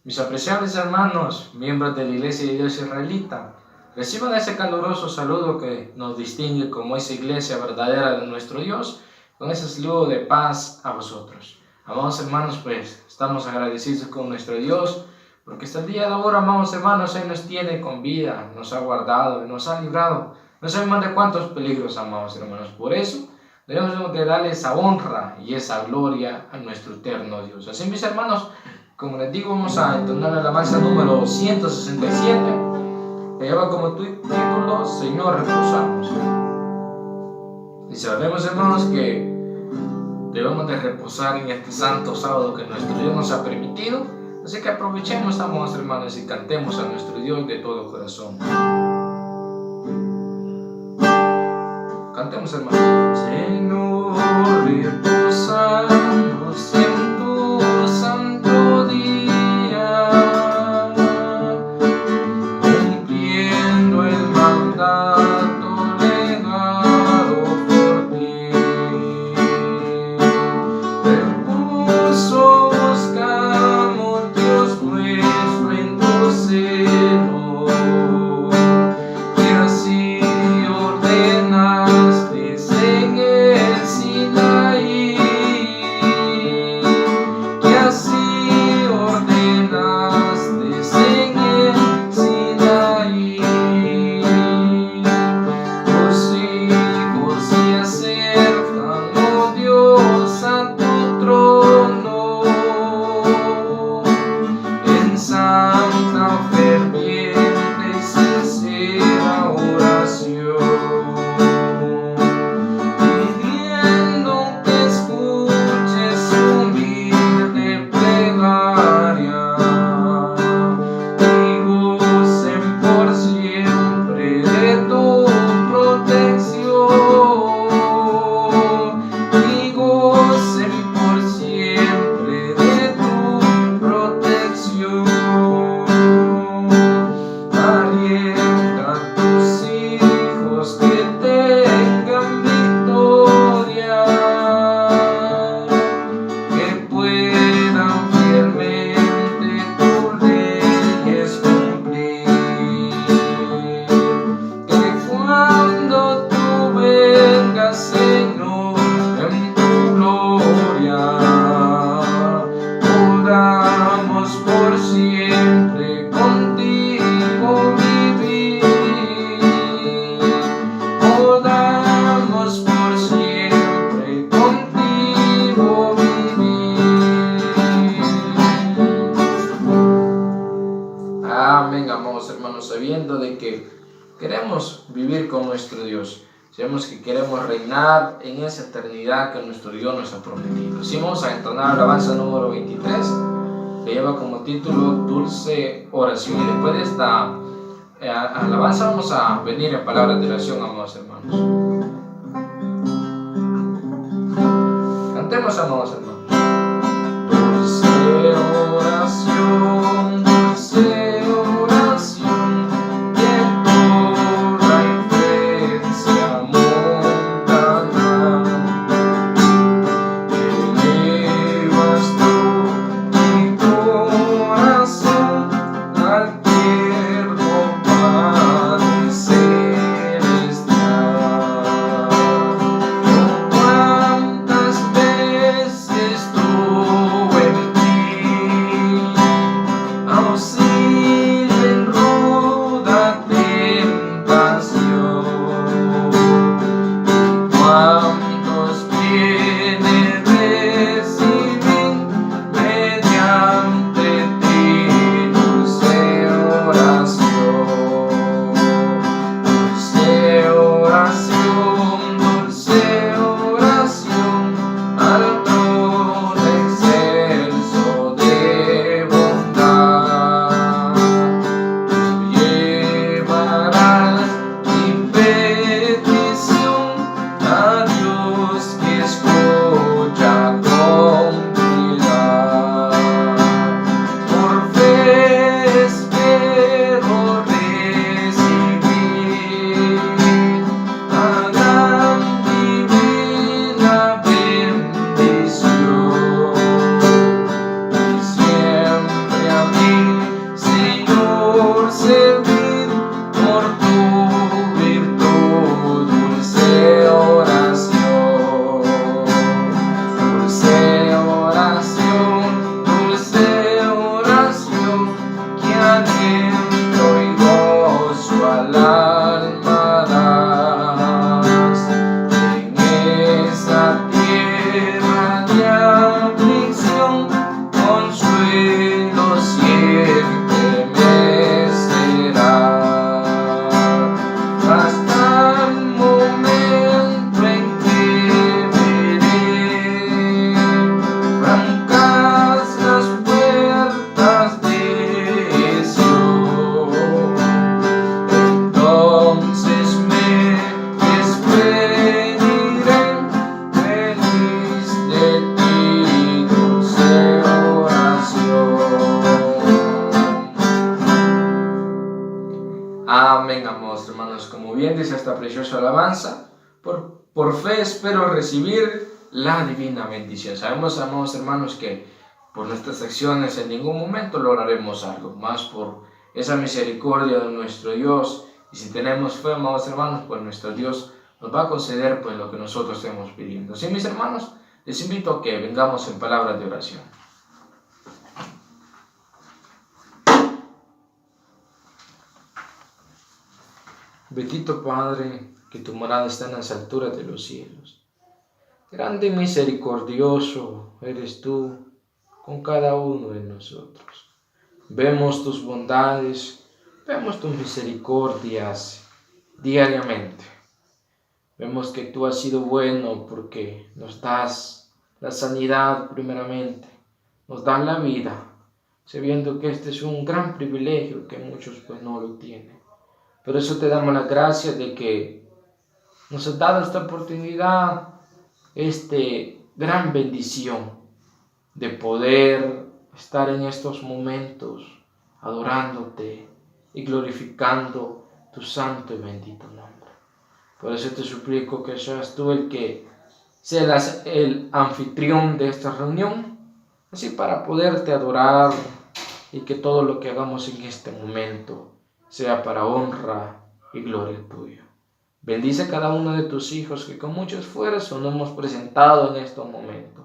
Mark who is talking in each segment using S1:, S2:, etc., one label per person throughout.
S1: Mis apreciables hermanos, miembros de la Iglesia de Dios Israelita, reciban ese caluroso saludo que nos distingue como esa iglesia verdadera de nuestro Dios, con ese saludo de paz a vosotros. Amados hermanos, pues estamos agradecidos con nuestro Dios, porque hasta el día de ahora, amados hermanos, Él nos tiene con vida, nos ha guardado, nos ha librado. No sabemos de cuántos peligros, amados hermanos. Por eso debemos de darle esa honra y esa gloria a nuestro eterno Dios. Así, mis hermanos, como les digo, vamos a entonar la alabanza número 167, que lleva como título Señor, reposamos. Y sabemos, hermanos, que debemos de reposar en este santo sábado que nuestro Dios nos ha permitido. Así que aprovechemos, amados hermanos, y cantemos a nuestro Dios de todo corazón. Cantemos, hermanos. Señor, reposamos en tu santo día, cumpliendo el mandato legado por ti. Reposo buscamos, Dios nuestro, en tu seno, que así ordenaste en el Sinaí, que así ordenaste en el Sinaí. Los hijos se acercan, oh Dios, a tu trono, en santa, ferviente y sincera oración, pidiendo que escuches su humilde plegaria y gocen por siempre de tu protección, y gocen por siempre de tu protección. Alienta a tus hijos que tengan victoria, que puedan fielmente tus leyes cumplir, que cuando tú vengas, Señor, en tu gloria, podamos por siempre contigo vivir, podamos por siempre contigo vivir. Amén, amados hermanos, sabiendo de que queremos vivir con nuestro Dios, sabemos que queremos reinar en esa eternidad que nuestro Dios nos ha prometido. Así vamos a entonar la alabanza número 23, que lleva como título Dulce Oración. Y después de esta alabanza vamos a venir en palabras de oración, amados hermanos. Cantemos, amados hermanos. Dulce oración, dulce oración, que toda influencia mundana elevas tú mi corazón al tierno Padre celestial. Cuántas veces hermanos, como bien dice esta preciosa alabanza, por fe espero recibir la divina bendición. Sabemos, amados hermanos, que por nuestras acciones en ningún momento lograremos algo, más por esa misericordia de nuestro Dios. Y si tenemos fe, amados hermanos, pues nuestro Dios nos va a conceder pues lo que nosotros estemos pidiendo. Así, mis hermanos, les invito a que vengamos en palabras de oración. Bendito Padre, que tu morada está en las alturas de los cielos. Grande y misericordioso eres tú con cada uno de nosotros. Vemos tus bondades, vemos tus misericordias diariamente. Vemos que tú has sido bueno porque nos das la sanidad primeramente, nos das la vida, sabiendo que este es un gran privilegio que muchos pues no lo tienen. Por eso te damos las gracias de que nos has dado esta oportunidad, esta gran bendición de poder estar en estos momentos adorándote y glorificando tu santo y bendito nombre. Por eso te suplico que seas tú el que seas el anfitrión de esta reunión, así para poderte adorar y que todo lo que hagamos en este momento sea para honra y gloria tuya. Bendice a cada uno de tus hijos que con mucho esfuerzo nos hemos presentado en estos momentos.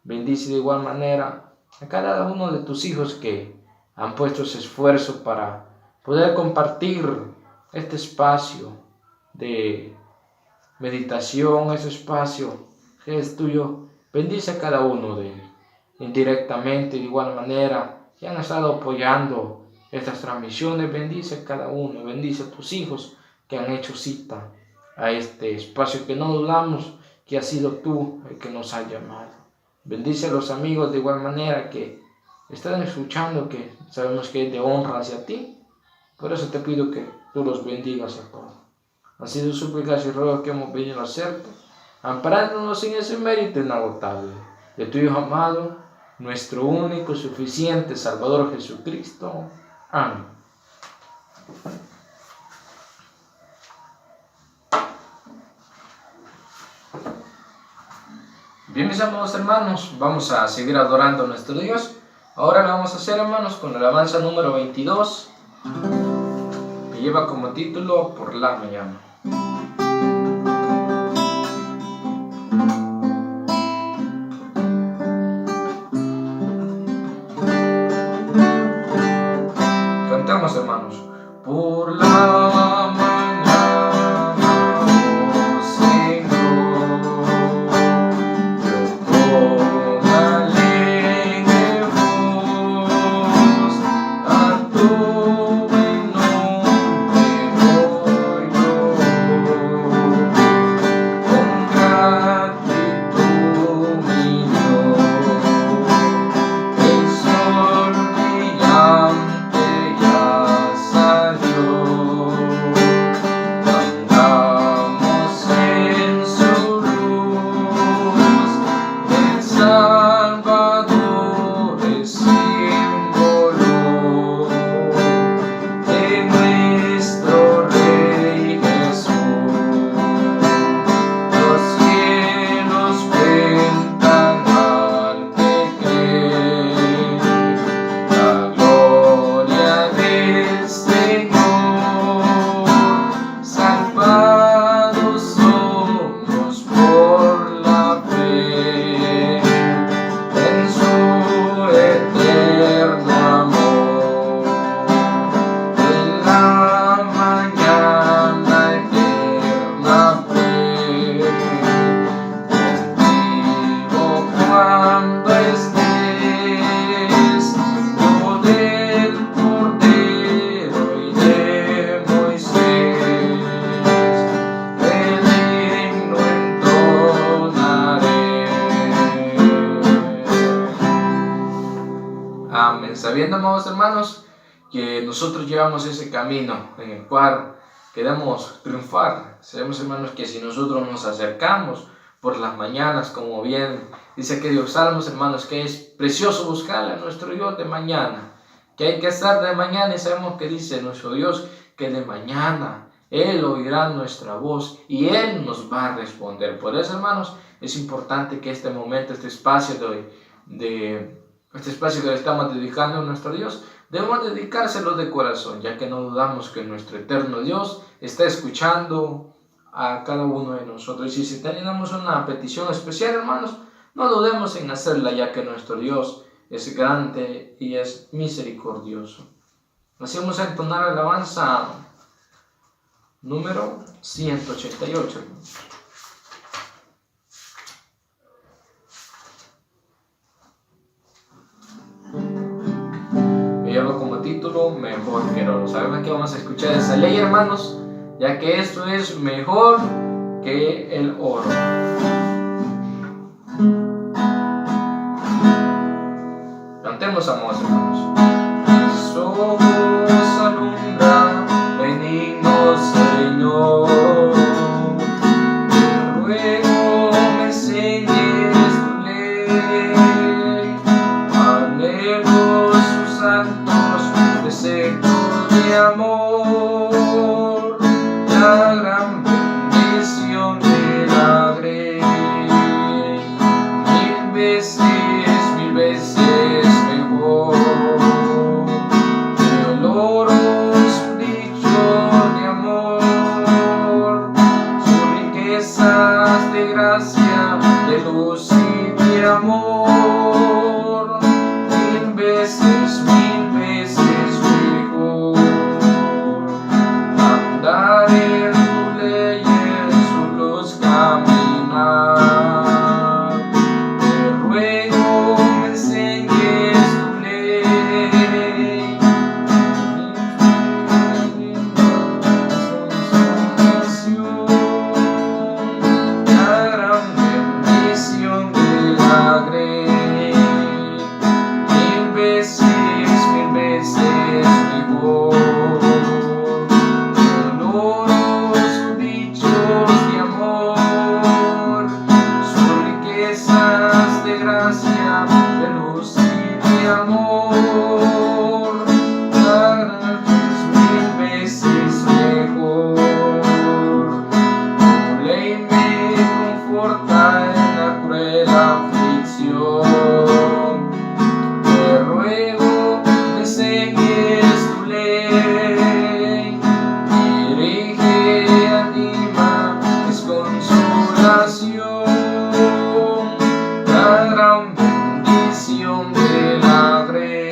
S1: Bendice de igual manera a cada uno de tus hijos que han puesto ese esfuerzo para poder compartir este espacio de meditación, ese espacio que es tuyo. Bendice a cada uno de ellos. Indirectamente, de igual manera, que han estado apoyando estas transmisiones, bendice a cada uno, bendice a tus hijos que han hecho cita a este espacio que no dudamos que ha sido tú el que nos ha llamado. Bendice a los amigos de igual manera que están escuchando, que sabemos que es de honra hacia ti. Por eso te pido que tú los bendigas a todos. Han sido súplicas y ruegos que hemos venido a hacerte, amparándonos en ese mérito inagotable de tu Hijo amado, nuestro único, suficiente Salvador Jesucristo. Amén. Bien, mis amados hermanos, vamos a seguir adorando a nuestro Dios. Ahora lo vamos a hacer, hermanos, con la alabanza número 22, que lleva como título Por la mañana. Cantamos, hermanos. Por la mañana, oh Señor, yo con alegre voz a tu buen nombre doy gloria, con gratitud mi Dios, el sol brillante ya salió, andamos en su luz, el Salvador es símbolo de nuestro Rey Jesús. Los cielos cuentan al que cree la gloria del Señor. Salvados somos por la fe en su eterno amor. En la mañana eterna fe, contigo cuando estés, yo del Cordero y de Moisés, el himno entonaré. Amén. Sabiendo, amados hermanos, que nosotros llevamos ese camino en el cual queremos triunfar. Sabemos, hermanos, que si nosotros nos acercamos por las mañanas, como bien dice aquellos salmos, hermanos, que es precioso buscarle a nuestro Dios de mañana, que hay que estar de mañana, y sabemos que dice nuestro Dios que de mañana Él oirá nuestra voz y Él nos va a responder. Por eso, hermanos, es importante que este momento, este espacio que le estamos dedicando a nuestro Dios, debemos dedicárselo de corazón, ya que no dudamos que nuestro eterno Dios está escuchando a cada uno de nosotros. Y si tenemos una petición especial, hermanos, no dudemos en hacerla, ya que nuestro Dios es grande y es misericordioso. Así vamos a entonar alabanza número 188. Lleva como título Mejor que el oro. Sabemos que vamos a escuchar esa ley, hermanos, ya que esto es mejor que el oro. Cantemos, amados hermanos. Mis ojos alumbran, benigno Señor. Te ruego me enseñes tu ley. Anhelo sus santos preceptos de amor. La gran bendición de la grey. Mil veces mejor que el oro, su dicho de amor, sus riquezas de gracia, de luz y de amor, mil veces mejor. Andar en tu ley, en su luz caminar. Te ruego me enseñes tu ley. La gran bendición de la grey. Mil veces mejor. Olorosos dichos de amor, sus riquezas de gracia, de luz y de amor. Mil veces mejor. Tu ley me conforta en la cruel aflicción. Te ruego me enseñes tu ley. Dirige, anima, es consolación. La gran bendición de la grey.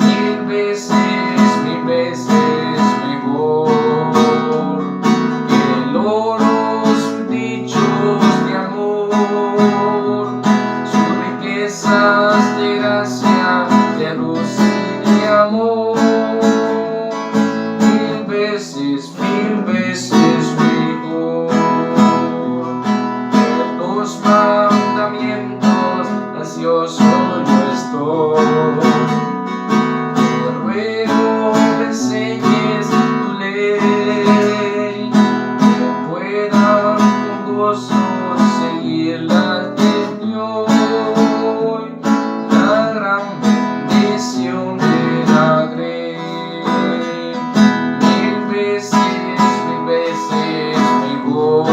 S1: Mil veces mejor que el oro, sus dichos de amor, sus riquezas de gracia, de luz y de amor. Mil veces mejor. De tus mandamientos ansioso yo estoy. Te ruego me enseñes tu ley, que pueda con gozo seguirla desde hoy. La gran bendición de la grey. Mil veces mejor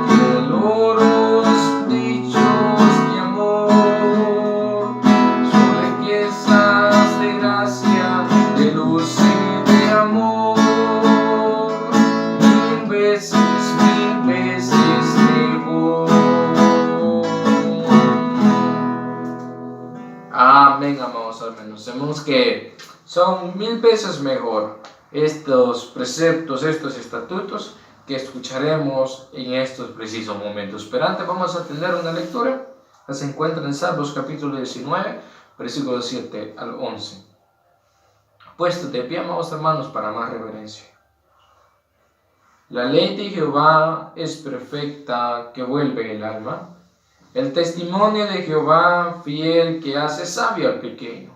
S1: que el oro, sus dichos de amor, sus riquezas de gracia, de luz y de amor. Mil veces mejor. Amén, amados hermanos. Sabemos que son 1000 veces mejor estos preceptos, estos estatutos que escucharemos en estos precisos momentos. Pero antes vamos a tener una lectura que se encuentra en Salmos capítulo 19, versículos 7 al 11. Puesto de pie, amados hermanos, para más reverencia. La ley de Jehová es perfecta, que vuelve el alma. El testimonio de Jehová fiel, que hace sabio al pequeño.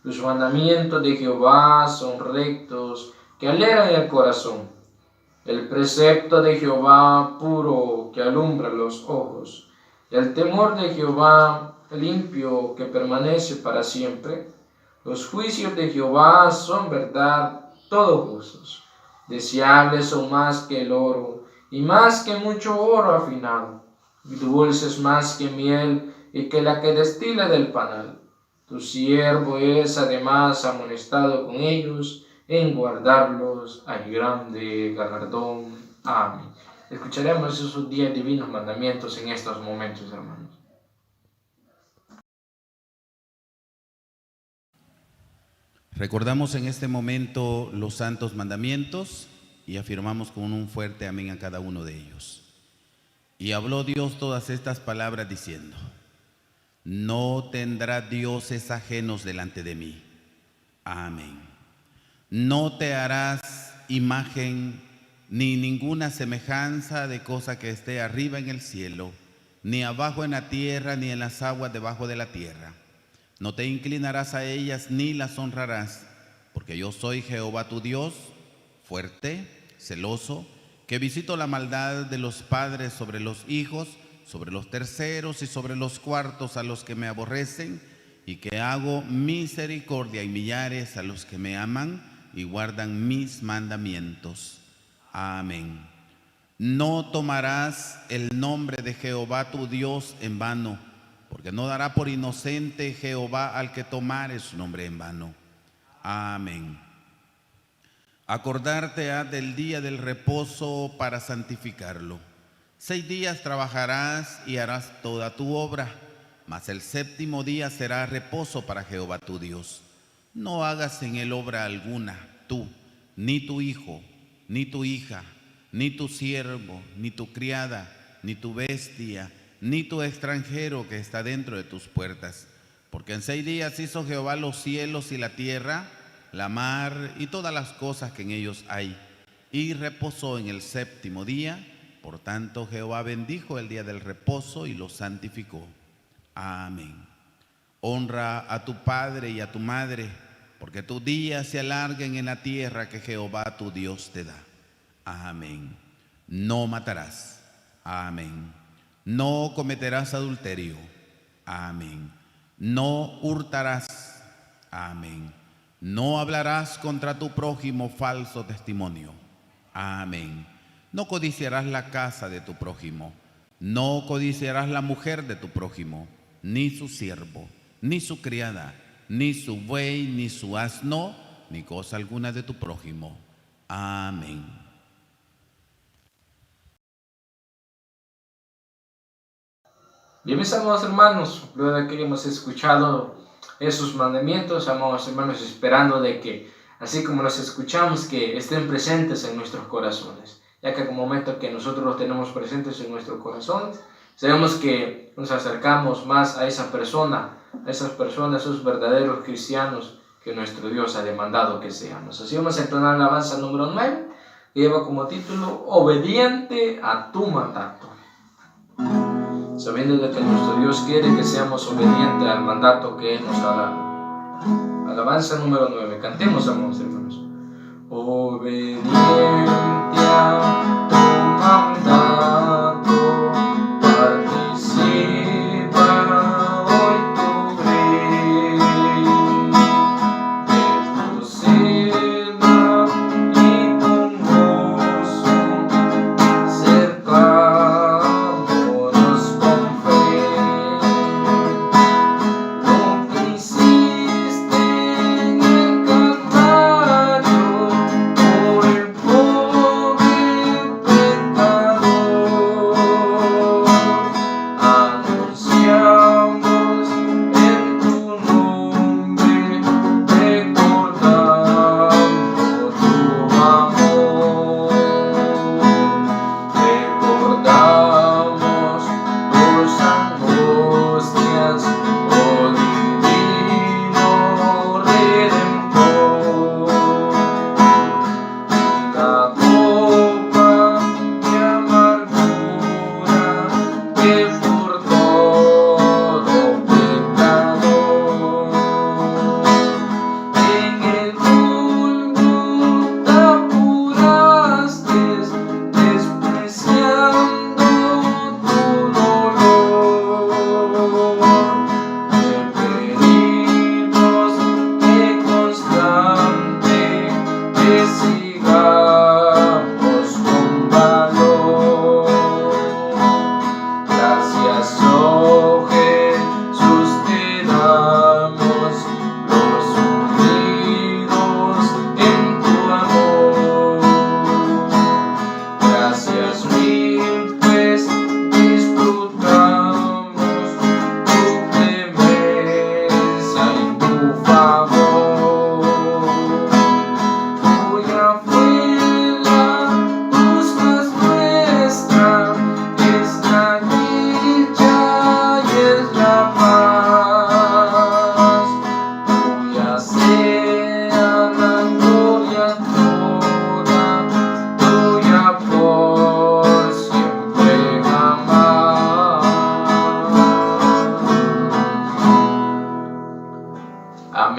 S1: Los mandamientos de Jehová son rectos, que alegran el corazón. El precepto de Jehová puro, que alumbra los ojos. El temor de Jehová limpio, que permanece para siempre. Los juicios de Jehová son verdad, todos justos. Deseables son más que el oro, y más que mucho oro afinado, y dulces más que miel, y que la que destila del panal. Tu siervo es además amonestado con ellos, en guardarlos hay grande galardón. Amén. Escucharemos esos 10 divinos mandamientos en estos momentos, hermanos.
S2: Recordamos en este momento los santos mandamientos y afirmamos con un fuerte amén a cada uno de ellos. Y habló Dios todas estas palabras diciendo: no tendrá dioses ajenos delante de mí. Amén. No te harás imagen ni ninguna semejanza de cosa que esté arriba en el cielo, ni abajo en la tierra, ni en las aguas debajo de la tierra. No te inclinarás a ellas ni las honrarás, porque yo soy Jehová tu Dios, fuerte, celoso, que visito la maldad de los padres sobre los hijos, sobre los terceros y sobre los cuartos a los que me aborrecen, y que hago misericordia y millares a los que me aman y guardan mis mandamientos. Amén. No tomarás el nombre de Jehová tu Dios en vano, porque no dará por inocente Jehová al que tomare su nombre en vano. Amén. Acordarte has del día del reposo para santificarlo. 6 días trabajarás y harás toda tu obra, mas el séptimo día será reposo para Jehová tu Dios. No hagas en él obra alguna, tú, ni tu hijo, ni tu hija, ni tu siervo, ni tu criada, ni tu bestia, ni tu extranjero que está dentro de tus puertas. Porque en 6 días hizo Jehová los cielos y la tierra, la mar y todas las cosas que en ellos hay, y reposó en el séptimo día. Por tanto, Jehová bendijo el día del reposo y lo santificó. Amén. Honra a tu padre y a tu madre, porque tus días se alarguen en la tierra que Jehová tu Dios te da. Amén. No matarás. Amén. No cometerás adulterio. Amén. No hurtarás. Amén. No hablarás contra tu prójimo falso testimonio. Amén. No codiciarás la casa de tu prójimo. No codiciarás la mujer de tu prójimo, ni su siervo, ni su criada, ni su buey, ni su asno, ni cosa alguna de tu prójimo. Amén.
S1: Bien, mis amados hermanos, luego de que hemos escuchado esos mandamientos, amados hermanos, esperando de que, así como los escuchamos, que estén presentes en nuestros corazones, ya que en el momento que nosotros los tenemos presentes en nuestros corazones, sabemos que nos acercamos más a esa persona, a esas personas, esos verdaderos cristianos que nuestro Dios ha demandado que seamos. Así vamos a entonar la alabanza número 9, que lleva como título Obediente a tu mandato. Sabiendo de que nuestro Dios quiere que seamos obedientes al mandato que Él nos ha dado. Alabanza número 9. Cantemos, amados hermanos. Obediente a tu mandato, participa hoy tu rey de tu cena y con gozo cerca. Por el pobre pecador.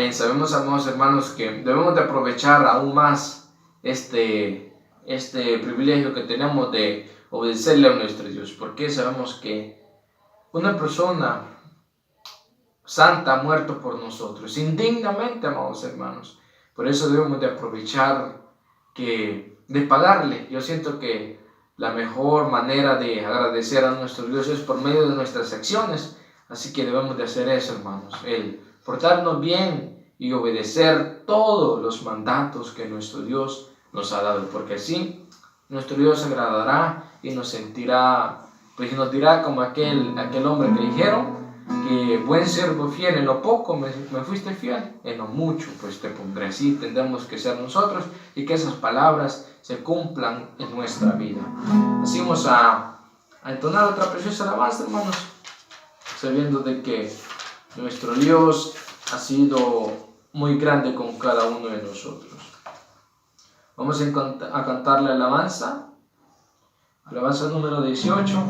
S1: Amén. Sabemos, amados hermanos, que debemos de aprovechar aún más este privilegio que tenemos de obedecerle a nuestro Dios, porque sabemos que una persona santa ha muerto por nosotros, indignamente, amados hermanos. Por eso debemos de aprovechar de pagarle. Yo siento que la mejor manera de agradecer a nuestro Dios es por medio de nuestras acciones, así que debemos de hacer eso, hermanos, el portarnos bien y obedecer todos los mandatos que nuestro Dios nos ha dado, porque así nuestro Dios se agradará y nos sentirá, pues nos dirá como aquel hombre que dijeron, que buen siervo fiel, en lo poco me fuiste fiel, en lo mucho pues te pondré. Así tendremos que ser nosotros y que esas palabras se cumplan en nuestra vida. Así vamos a entonar otra preciosa alabanza, hermanos, sabiendo de que nuestro Dios ha sido muy grande con cada uno de nosotros. Vamos a cantar la alabanza número 18.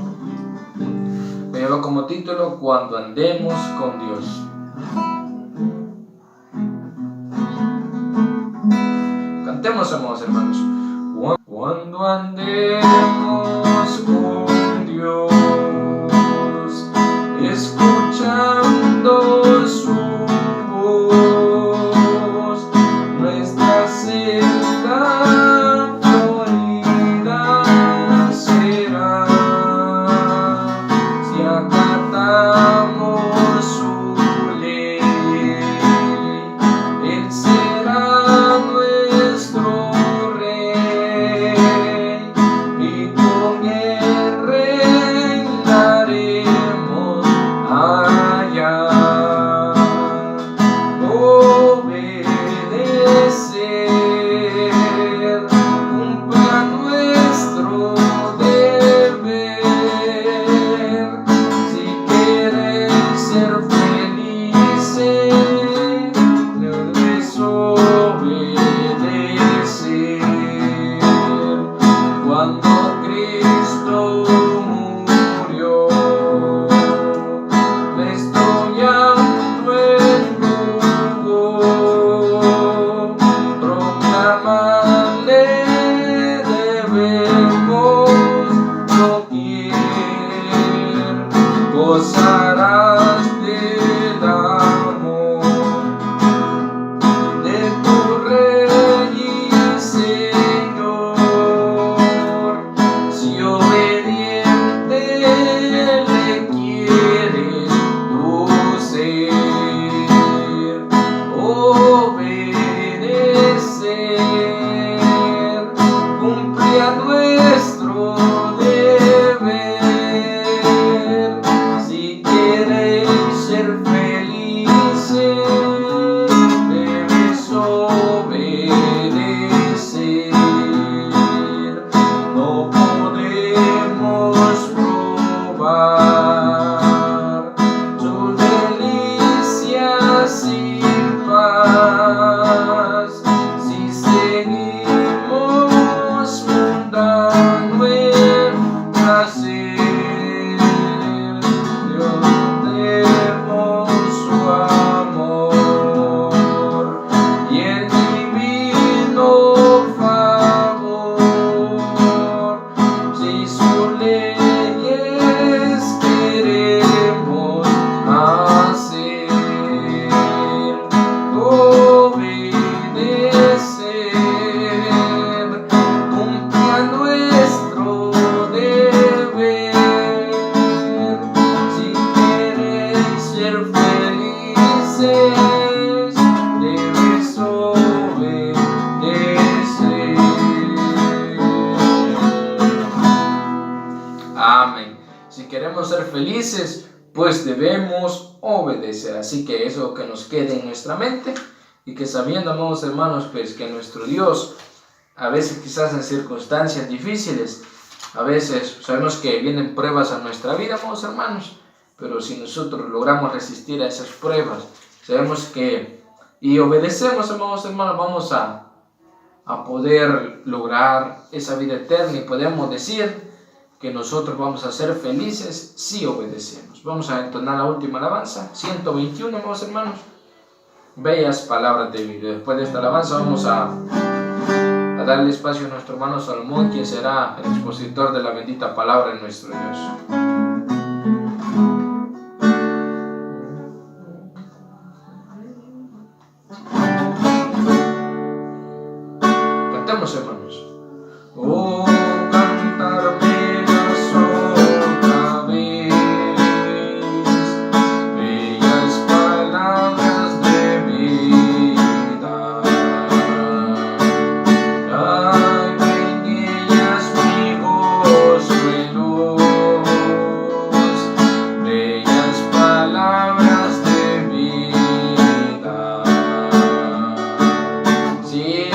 S1: Me lleva como título Cuando andemos con Dios. Cantemos, amados hermanos. Cuando andemos con Dios, escuchando su voz, nuestra senda florida será. Si acatamos su ley, Él será nuestro Rey, y con Él reinaremos allá. Obedecer, cumpla nuestro deber. Si quieren ser felices, debes obedecer. Cuando Cristo murió, destollando el yugo, proclamarle debemos doquier. Gozarás del amor de tu Rey y Señor, si obediente le quieres tú ser. Obedecer, cumple a nuestro deber. Si quieres ser felices, debes obedecer. No podemos probar sus delicias sin paz si seguimos fundando el placer. Dios demos su amor y el divino favor, si sus leyes queremos hacer. Obedecer, cumple a nuestro deber. Si quieres ser felices, debes obedecer. Amén. Si queremos ser felices, pues debemos obedecer. Así que eso que nos quede en nuestra mente, y que sabiendo, amados hermanos, pues que nuestro Dios, a veces quizás en circunstancias difíciles, a veces sabemos que vienen pruebas a nuestra vida, amados hermanos, pero si nosotros logramos resistir a esas pruebas, sabemos que, y obedecemos, amados hermanos, vamos a poder lograr esa vida eterna, y podemos decir que nosotros vamos a ser felices si obedecemos. Vamos a entonar la última alabanza, 121, amados hermanos. bellas palabras de vida. Después de esta alabanza vamos a darle espacio a nuestro hermano Salomón, quien será el expositor de la bendita palabra de nuestro Dios. Cantemos, hermanos. Oh, cantarme otra vez bellas palabras de vida. Ay, en ellas mi gozo y luz, bellas palabras de vida. Sí,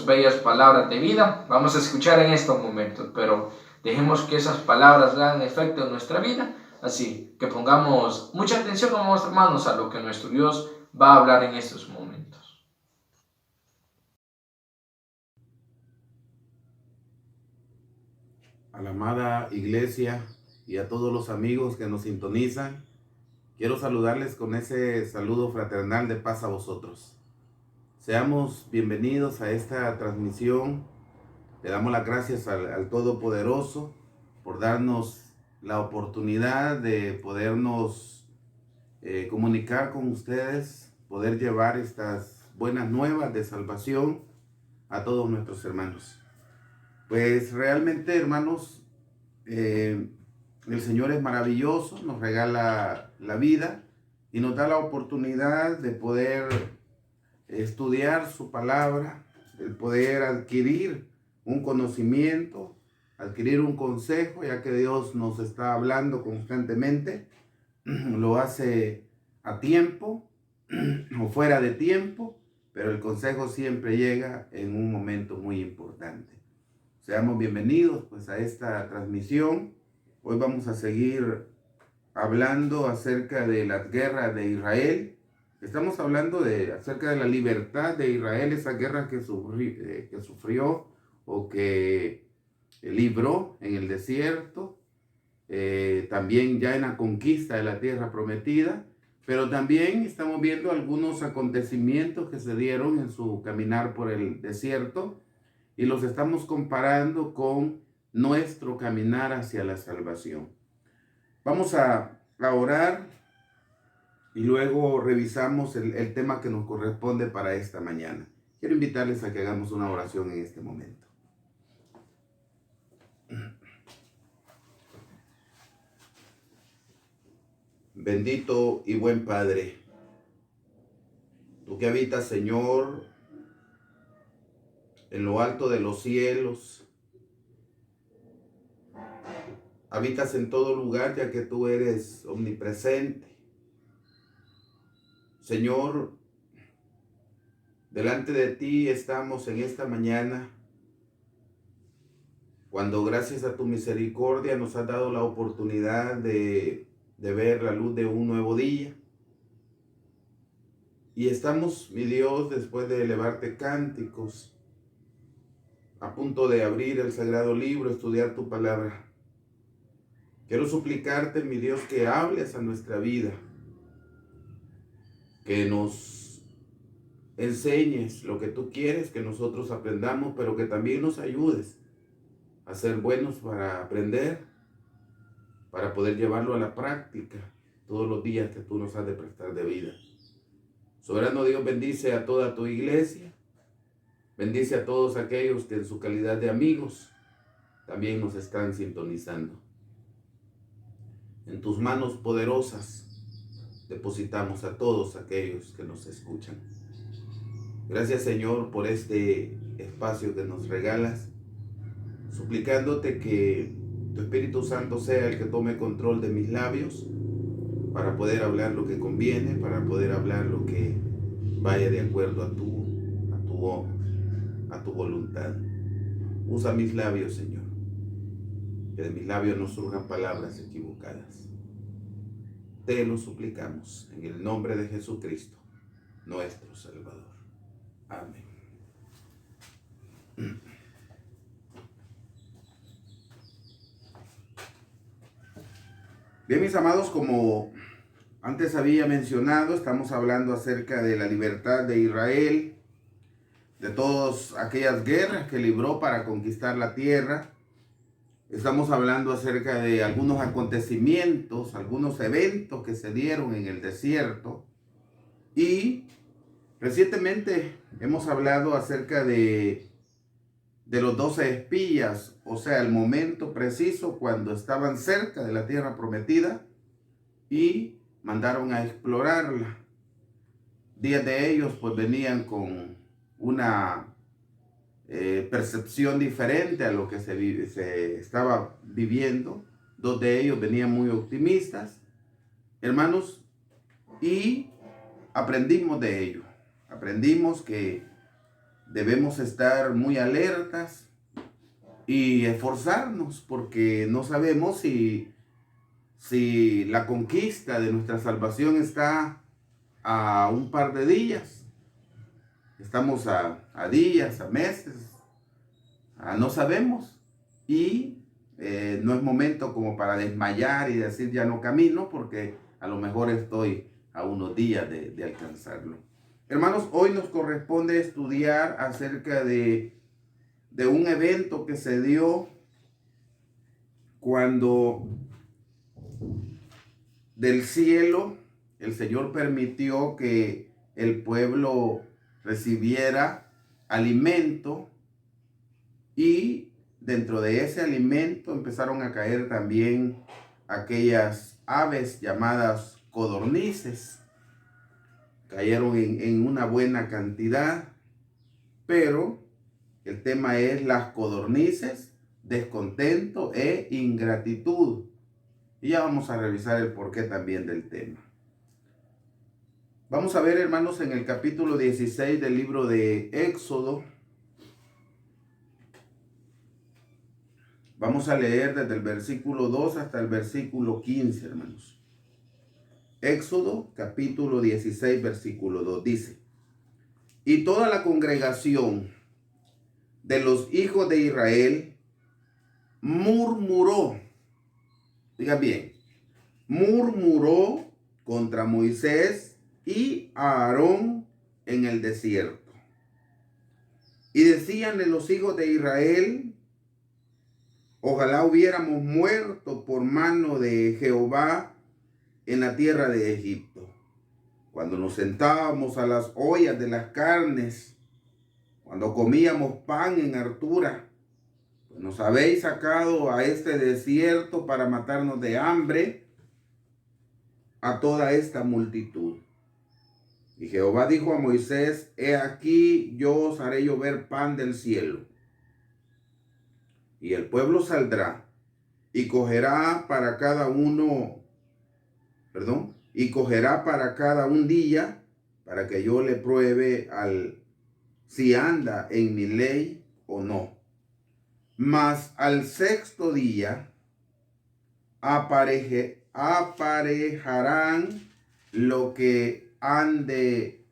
S1: bellas palabras de vida vamos a escuchar en estos momentos, pero dejemos que esas palabras hagan efecto en nuestra vida, así que pongamos mucha atención, amados hermanos, a lo que nuestro Dios va a hablar en estos momentos.
S2: A la amada iglesia y a todos los amigos que nos sintonizan, quiero saludarles con ese saludo fraternal de paz a vosotros. Seamos bienvenidos a esta transmisión. Le damos las gracias al Todopoderoso por darnos la oportunidad de podernos comunicar con ustedes, poder llevar estas buenas nuevas de salvación a todos nuestros hermanos. Pues realmente, hermanos, el Señor es maravilloso, nos regala la vida y nos da la oportunidad de poder estudiar su palabra, el poder adquirir un conocimiento, adquirir un consejo, ya que Dios nos está hablando constantemente lo hace a tiempo o fuera de tiempo, pero el consejo siempre llega en un momento muy importante. Seamos bienvenidos pues a esta transmisión. Hoy vamos a seguir hablando acerca de las guerras de Israel. Estamos hablando acerca de la libertad de Israel, esa guerra que sufrió o que libró en el desierto, también ya en la conquista de la tierra prometida, pero también estamos viendo algunos acontecimientos que se dieron en su caminar por el desierto y los estamos comparando con nuestro caminar hacia la salvación. Vamos a orar y luego revisamos el tema que nos corresponde para esta mañana. Quiero invitarles a que hagamos una oración en este momento. Bendito y buen Padre, tú que habitas, Señor, en lo alto de los cielos, habitas en todo lugar ya que tú eres omnipresente. Señor, delante de ti estamos en esta mañana, cuando gracias a tu misericordia nos has dado la oportunidad de ver la luz de un nuevo día. Y estamos, mi Dios, después de elevarte cánticos, a punto de abrir el sagrado libro, estudiar tu palabra. Quiero suplicarte, mi Dios, que hables a nuestra vida, que nos enseñes lo que tú quieres que nosotros aprendamos, pero que también nos ayudes a ser buenos para aprender, para poder llevarlo a la práctica todos los días que tú nos has de prestar de vida. Soberano Dios, bendice a toda tu iglesia, bendice a todos aquellos que en su calidad de amigos también nos están sintonizando. En tus manos poderosas depositamos a todos aquellos que nos escuchan. Gracias, Señor, por este espacio que nos regalas, suplicándote que tu Espíritu Santo sea el que tome control de mis labios para poder hablar lo que conviene, para poder hablar lo que vaya de acuerdo a tu voluntad. Usa mis labios, Señor, que de mis labios no surjan palabras equivocadas. Te lo suplicamos en el nombre de Jesucristo, nuestro Salvador. Amén. Bien, mis amados, como antes había mencionado, estamos hablando acerca de la libertad de Israel, de todas aquellas guerras que libró para conquistar la tierra. Estamos hablando acerca de algunos acontecimientos, algunos eventos que se dieron en el desierto. Y recientemente hemos hablado acerca de los 12 espías, o sea, el momento preciso cuando estaban cerca de la tierra prometida y mandaron a explorarla. 10 de ellos pues venían con una percepción diferente a lo que se estaba viviendo. 2 de ellos venían muy optimistas, hermanos, y aprendimos de ello. Aprendimos que debemos estar muy alertas y esforzarnos, porque no sabemos si la conquista de nuestra salvación está a un par de días. Estamos a días, a meses, no sabemos. Y no es momento como para desmayar y decir ya no camino, porque a lo mejor estoy a unos días de alcanzarlo. Hermanos, hoy nos corresponde estudiar acerca de un evento que se dio cuando del cielo el Señor permitió que el pueblo recibiera alimento, y dentro de ese alimento empezaron a caer también aquellas aves llamadas codornices. Cayeron en una buena cantidad, pero el tema es las codornices, descontento e ingratitud. Y ya vamos a revisar el porqué también del tema. Vamos a ver, hermanos, en el capítulo 16 del libro de Éxodo. Vamos a leer desde el versículo 2 hasta el versículo 15, hermanos. Éxodo, capítulo 16, versículo 2, dice: Y toda la congregación de los hijos de Israel murmuró, diga bien, murmuró contra Moisés y a Aarón en el desierto. Y decíanle los hijos de Israel: Ojalá hubiéramos muerto por mano de Jehová en la tierra de Egipto, cuando nos sentábamos a las ollas de las carnes, cuando comíamos pan en hartura. Pues nos habéis sacado a este desierto para matarnos de hambre a toda esta multitud. Y Jehová dijo a Moisés: He aquí, yo os haré llover pan del cielo, y el pueblo saldrá y cogerá para cada uno, y cogerá para cada un día, para que yo le pruebe si anda en mi ley o no. Mas al sexto día aparejarán lo que han de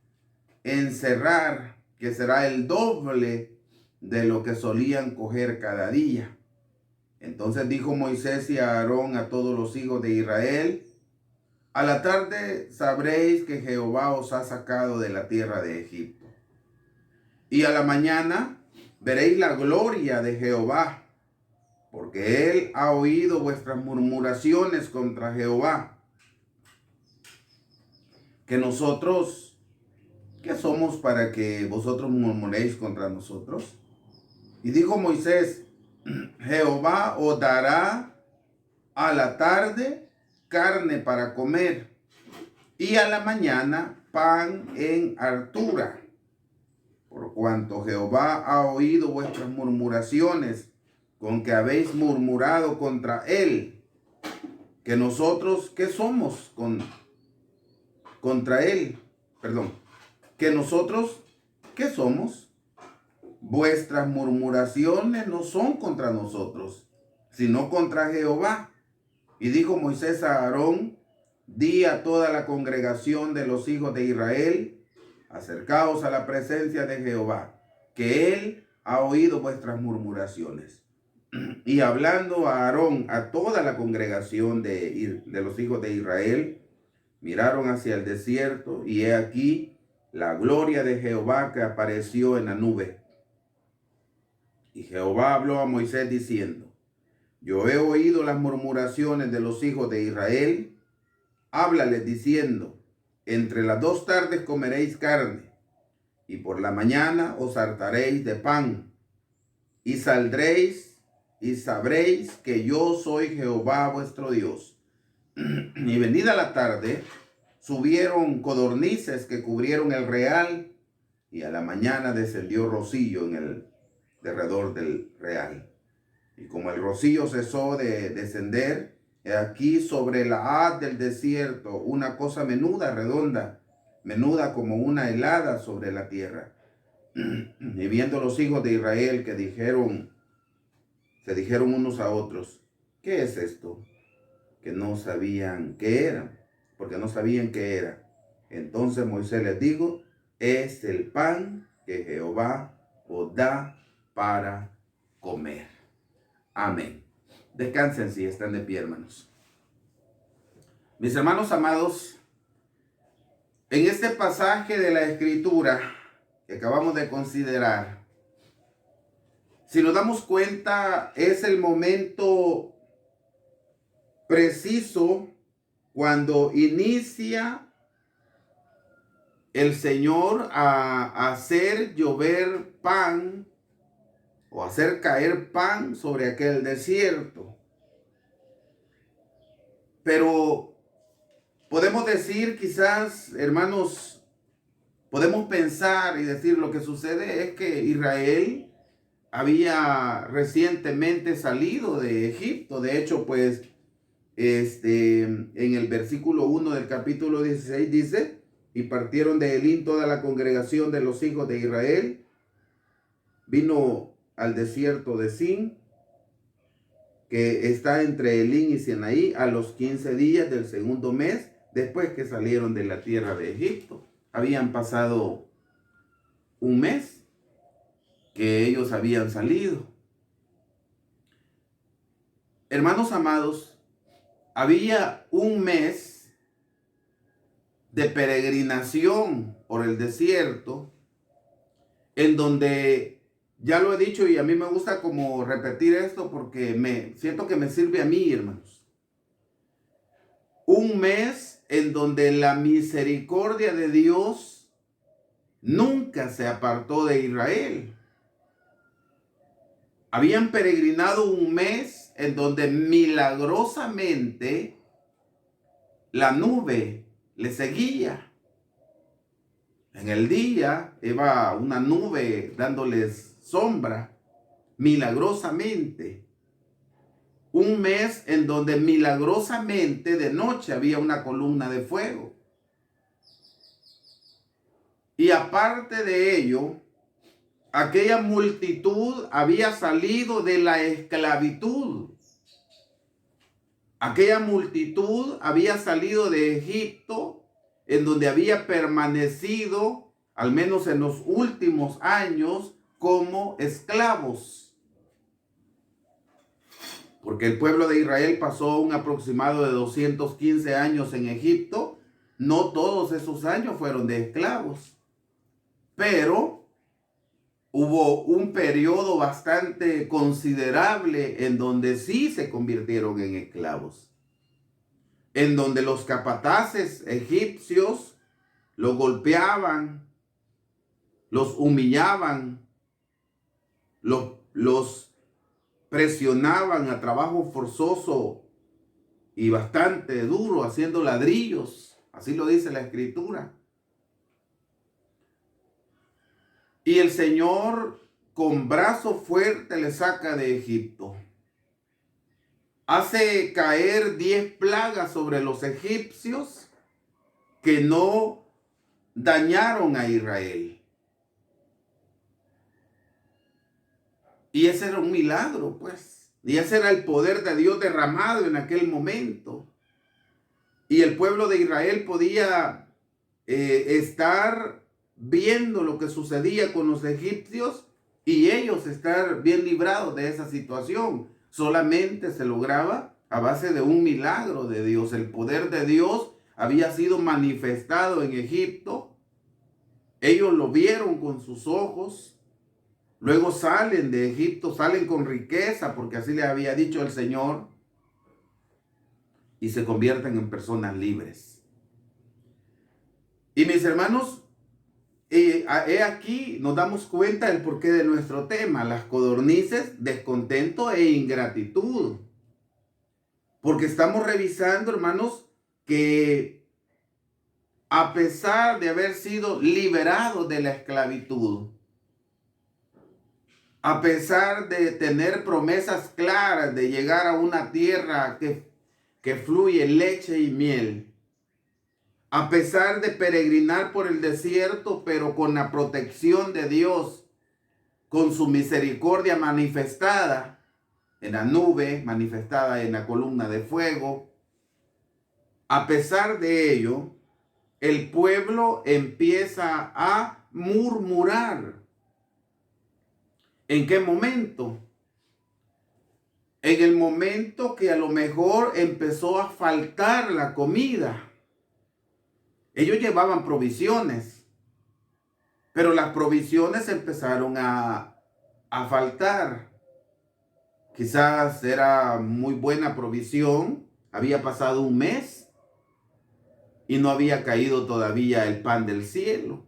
S2: encerrar, que será el doble de lo que solían coger cada día. Entonces dijo Moisés y Aarón a todos los hijos de Israel: A la tarde sabréis que Jehová os ha sacado de la tierra de Egipto. Y a la mañana veréis la gloria de Jehová, porque él ha oído vuestras murmuraciones contra Jehová. Que nosotros, ¿qué somos para que vosotros murmuréis contra nosotros? Y dijo Moisés: Jehová os dará a la tarde carne para comer, y a la mañana pan en hartura, por cuanto Jehová ha oído vuestras murmuraciones con que habéis murmurado contra él. Que nosotros, ¿qué somos contra él? Que nosotros, ¿qué somos? Vuestras murmuraciones no son contra nosotros, sino contra Jehová. Y dijo Moisés a Aarón: Di a toda la congregación de los hijos de Israel: Acercaos a la presencia de Jehová, que él ha oído vuestras murmuraciones. Y hablando a Aarón a toda la congregación de los hijos de Israel, miraron hacia el desierto, y he aquí la gloria de Jehová que apareció en la nube. Y Jehová habló a Moisés diciendo: Yo he oído las murmuraciones de los hijos de Israel. Háblales diciendo: Entre las 2 tardes comeréis carne, y por la mañana os hartaréis de pan, y saldréis y sabréis que yo soy Jehová vuestro Dios. Y venida la tarde, subieron codornices que cubrieron el real, y a la mañana descendió rocío en el derredor del real. Y como el rocío cesó de descender, he aquí sobre la haz del desierto una cosa menuda, redonda, menuda como una helada sobre la tierra. Y viendo los hijos de Israel se dijeron unos a otros: ¿Qué es esto? Que no sabían qué era, porque no sabían qué era. Entonces Moisés les dijo: Es el pan que Jehová os da para comer. Amén. Descansen si están de pie, hermanos. Mis hermanos amados, en este pasaje de la Escritura que acabamos de considerar, si nos damos cuenta, es el momento preciso cuando inicia el Señor a hacer llover pan o hacer caer pan sobre aquel desierto. Pero podemos decir, quizás, hermanos, podemos pensar y decir, lo que sucede es que Israel había recientemente salido de Egipto. De hecho, pues en el versículo 1 del capítulo 16 dice: y partieron de Elín toda la congregación de los hijos de Israel, vino al desierto de Sin, que está entre Elín y Sinaí, a los 15 días del segundo mes, después que salieron de la tierra de Egipto. Habían pasado un mes que ellos habían salido. Hermanos amados, había un mes de peregrinación por el desierto, en donde, ya lo he dicho y a mí me gusta como repetir esto porque siento que me sirve a mí, hermanos. Un mes en donde la misericordia de Dios nunca se apartó de Israel. Habían peregrinado un mes en donde milagrosamente la nube le seguía. En el día iba una nube dándoles sombra, milagrosamente. Un mes en donde milagrosamente de noche había una columna de fuego. Y aparte de ello, aquella multitud había salido de la esclavitud. Aquella multitud había salido de Egipto, en donde había permanecido, al menos en los últimos años, como esclavos. Porque el pueblo de Israel pasó un aproximado de 215 años en Egipto. No todos esos años fueron de esclavos, pero hubo un periodo bastante considerable en donde sí se convirtieron en esclavos, en donde los capataces egipcios los golpeaban, los humillaban, los presionaban a trabajo forzoso y bastante duro, haciendo ladrillos. Así lo dice la Escritura. Y el Señor con brazo fuerte le saca de Egipto. Hace caer 10 plagas sobre los egipcios que no dañaron a Israel. Y ese era un milagro, pues. Y ese era el poder de Dios derramado en aquel momento. Y el pueblo de Israel podía estar viendo lo que sucedía con los egipcios y ellos estar bien librados de esa situación. Solamente se lograba a base de un milagro de Dios. El poder de Dios había sido manifestado en Egipto. Ellos lo vieron con sus ojos. Luego salen de Egipto, salen con riqueza, porque así les había dicho el Señor, y se convierten en personas libres. Y mis hermanos, he aquí nos damos cuenta del porqué de nuestro tema: las codornices, descontento e ingratitud. Porque estamos revisando, hermanos, que a pesar de haber sido liberados de la esclavitud, a pesar de tener promesas claras de llegar a una tierra que fluye leche y miel, a pesar de peregrinar por el desierto, pero con la protección de Dios, con su misericordia manifestada en la nube, manifestada en la columna de fuego, a pesar de ello, el pueblo empieza a murmurar. ¿En qué momento? En el momento que a lo mejor empezó a faltar la comida. Ellos llevaban provisiones, pero las provisiones empezaron a faltar. Quizás era muy buena provisión, había pasado un mes y no había caído todavía el pan del cielo.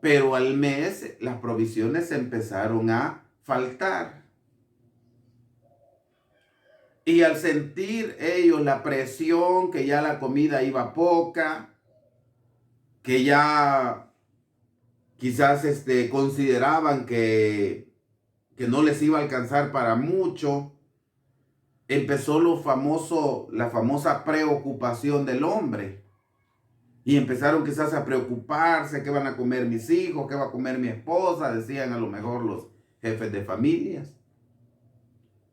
S2: Pero al mes las provisiones empezaron a faltar. Y al sentir ellos la presión, que ya la comida iba poca, que ya quizás consideraban que no les iba a alcanzar para mucho, empezó la famosa preocupación del hombre. Y empezaron quizás a preocuparse, ¿qué van a comer mis hijos? ¿Qué va a comer mi esposa? Decían a lo mejor los jefes de familias.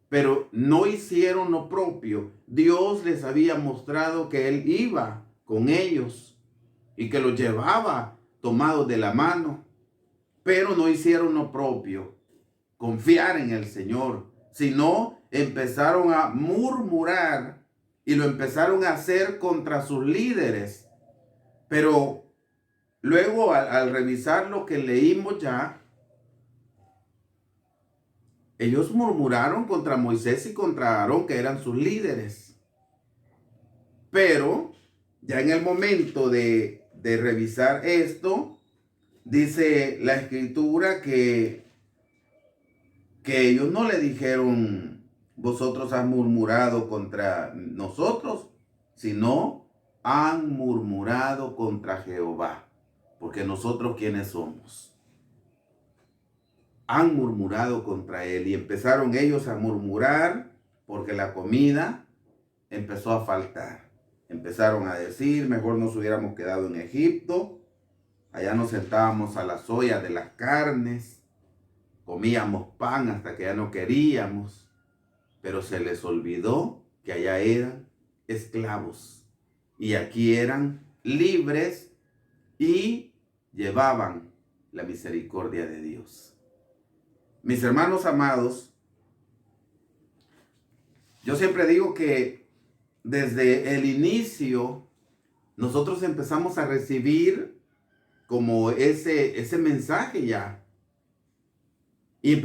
S2: Pero no hicieron lo propio. Dios les había mostrado que Él iba con ellos y que los llevaba tomados de la mano. Pero no hicieron lo propio, confiar en el Señor, sino empezaron a murmurar y lo empezaron a hacer contra sus líderes. Pero luego al revisar lo que leímos ya, ellos murmuraron contra Moisés y contra Aarón, que eran sus líderes. Pero ya en el momento de revisar esto, dice la Escritura que ellos no le dijeron, vosotros han murmurado contra nosotros, sino han murmurado contra Jehová. Porque nosotros, ¿quiénes somos? Han murmurado contra él y empezaron ellos a murmurar porque la comida empezó a faltar. Empezaron a decir, mejor nos hubiéramos quedado en Egipto, allá nos sentábamos a las ollas de las carnes, comíamos pan hasta que ya no queríamos, pero se les olvidó que allá eran esclavos y aquí eran libres y llevaban la misericordia de Dios. Mis hermanos amados, yo siempre digo que desde el inicio nosotros empezamos a recibir como ese mensaje ya. Y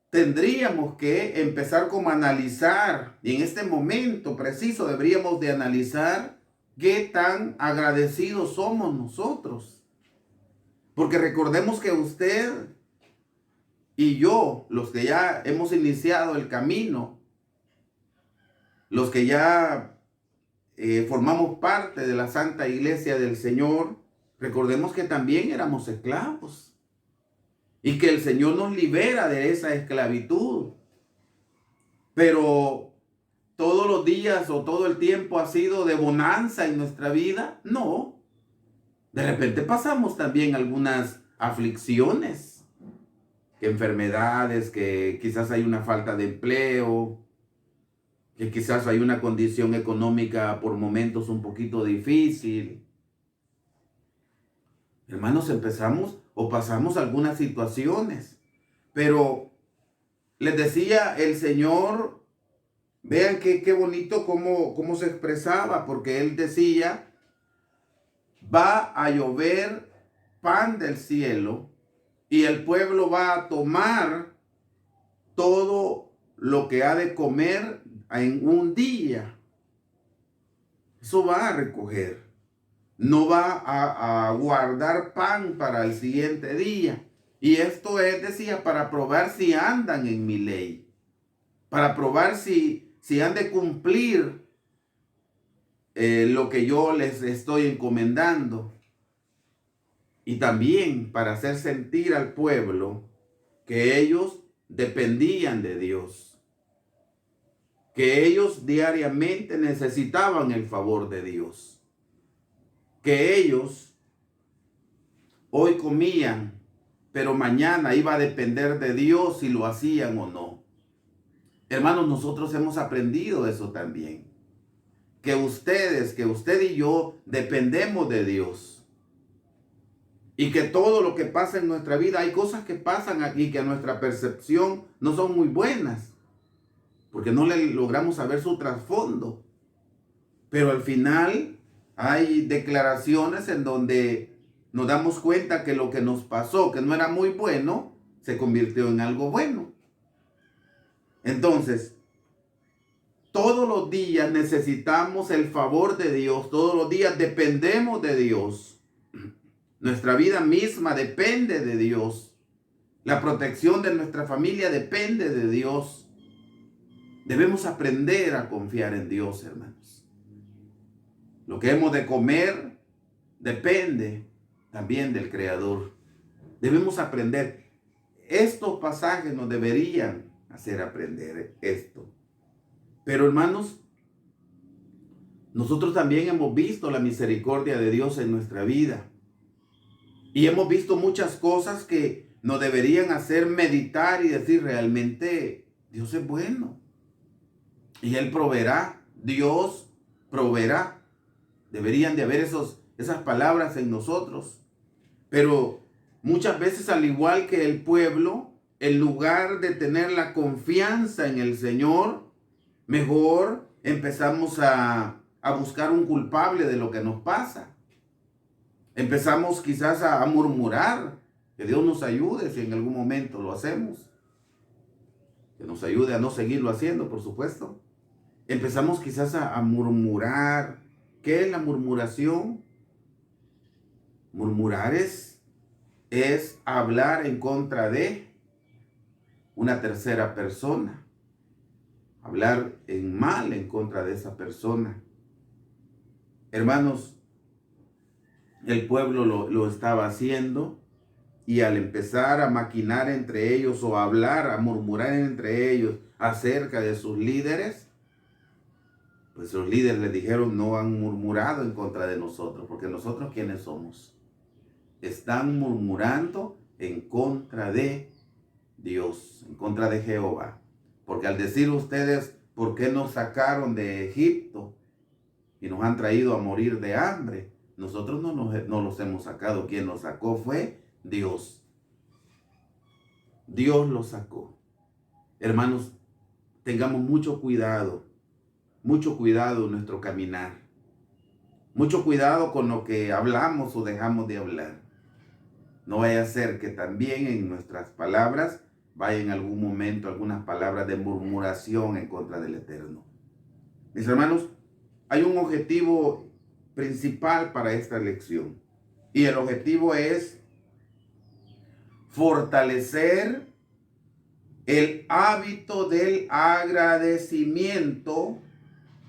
S2: tendríamos que empezar como a analizar, y en este momento preciso deberíamos de analizar qué tan agradecidos somos nosotros. Porque recordemos que usted y yo, los que ya hemos iniciado el camino, los que ya formamos parte de la Santa Iglesia del Señor, recordemos que también éramos esclavos y que el Señor nos libera de esa esclavitud. Pero todos los días o todo el tiempo ha sido de bonanza en nuestra vida. No. De repente pasamos también algunas aflicciones, que enfermedades, que quizás hay una falta de empleo, que quizás hay una condición económica por momentos un poquito difícil. Hermanos, empezamos o pasamos algunas situaciones, pero les decía el Señor, vean qué bonito cómo se expresaba, porque Él decía, va a llover pan del cielo y el pueblo va a tomar todo lo que ha de comer en un día. Eso va a recoger. No va a guardar pan para el siguiente día. Y esto es, decía, para probar si andan en mi ley. Para probar si han de cumplir lo que yo les estoy encomendando. Y también para hacer sentir al pueblo que ellos dependían de Dios, que ellos diariamente necesitaban el favor de Dios, que ellos hoy comían, pero mañana iba a depender de Dios si lo hacían o no. Hermanos, nosotros hemos aprendido eso también, que usted y yo dependemos de Dios. Y que todo lo que pasa en nuestra vida, hay cosas que pasan aquí que a nuestra percepción no son muy buenas, porque no le logramos saber su trasfondo. Pero al final hay declaraciones en donde nos damos cuenta que lo que nos pasó, que no era muy bueno, se convirtió en algo bueno. Entonces, todos los días necesitamos el favor de Dios, todos los días dependemos de Dios. Nuestra vida misma depende de Dios. La protección de nuestra familia depende de Dios. Debemos aprender a confiar en Dios, hermanos. Lo que hemos de comer depende también del Creador. Debemos aprender. Estos pasajes nos deberían hacer aprender esto. Pero hermanos, nosotros también hemos visto la misericordia de Dios en nuestra vida. Y hemos visto muchas cosas que nos deberían hacer meditar y decir, realmente Dios es bueno. Y Él proveerá. Dios proveerá. Deberían de haber esas palabras en nosotros. Pero muchas veces, al igual que el pueblo, en lugar de tener la confianza en el Señor, mejor empezamos a buscar un culpable de lo que nos pasa. Empezamos quizás a murmurar. Que Dios nos ayude si en algún momento lo hacemos. Que nos ayude a no seguirlo haciendo, por supuesto. Empezamos quizás a murmurar. ¿Qué es la murmuración? Murmurar es hablar en contra de una tercera persona. Hablar en mal en contra de esa persona. Hermanos, el pueblo lo estaba haciendo, y al empezar a maquinar entre ellos o a hablar, a murmurar entre ellos acerca de sus líderes, pues los líderes les dijeron, no han murmurado en contra de nosotros, porque nosotros ¿quiénes somos? Están murmurando en contra de Dios, en contra de Jehová. Porque al decir ustedes, ¿por qué nos sacaron de Egipto y nos han traído a morir de hambre? Nosotros no los hemos sacado. Quien nos sacó fue Dios. Dios los sacó. Hermanos, tengamos mucho cuidado en nuestro caminar. Mucho cuidado con lo que hablamos o dejamos de hablar. No vaya a ser que también en nuestras palabras vaya en algún momento algunas palabras de murmuración en contra del Eterno. Mis hermanos, hay un objetivo principal para esta lección. Y el objetivo es fortalecer el hábito del agradecimiento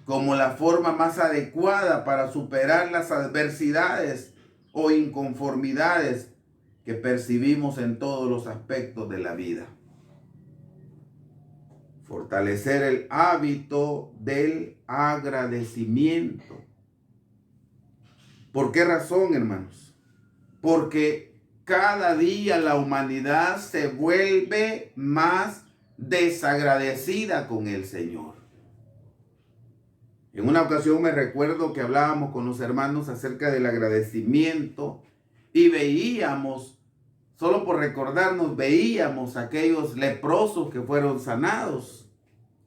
S2: como la forma más adecuada para superar las adversidades o inconformidades que percibimos en todos los aspectos de la vida. Fortalecer el hábito del agradecimiento. ¿Por qué razón, hermanos? Porque cada día la humanidad se vuelve más desagradecida con el Señor. En una ocasión me recuerdo que hablábamos con los hermanos acerca del agradecimiento y veíamos, solo por recordarnos, veíamos aquellos leprosos que fueron sanados,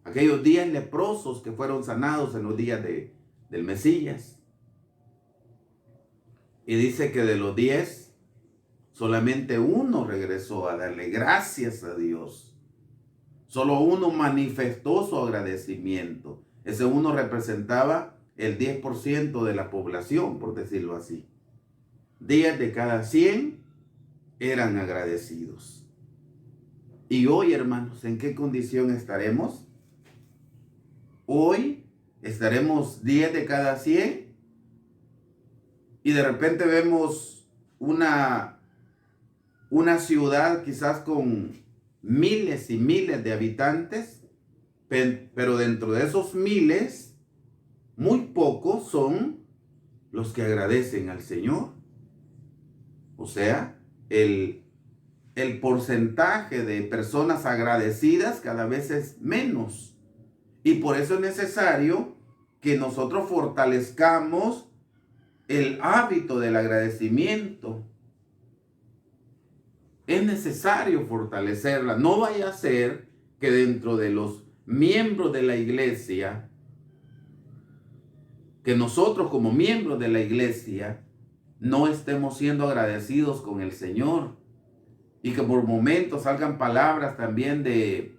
S2: aquellos 10 leprosos que fueron sanados en los días del Mesías. Y dice que de los 10, solamente uno regresó a darle gracias a Dios. Solo uno manifestó su agradecimiento. Ese uno representaba el 10% de la población, por decirlo así. 10 de cada 100 eran agradecidos. Y hoy, hermanos, ¿en qué condición estaremos? Hoy estaremos 10 de cada 100 y de repente vemos una ciudad quizás con miles y miles de habitantes, pero dentro de esos miles, muy pocos son los que agradecen al Señor. O sea, el porcentaje de personas agradecidas cada vez es menos. Y por eso es necesario que nosotros fortalezcamos el hábito del agradecimiento. Es necesario fortalecerla. No vaya a ser que dentro de los miembros de la iglesia, que nosotros como miembros de la iglesia no estemos siendo agradecidos con el Señor, y que por momentos salgan palabras también de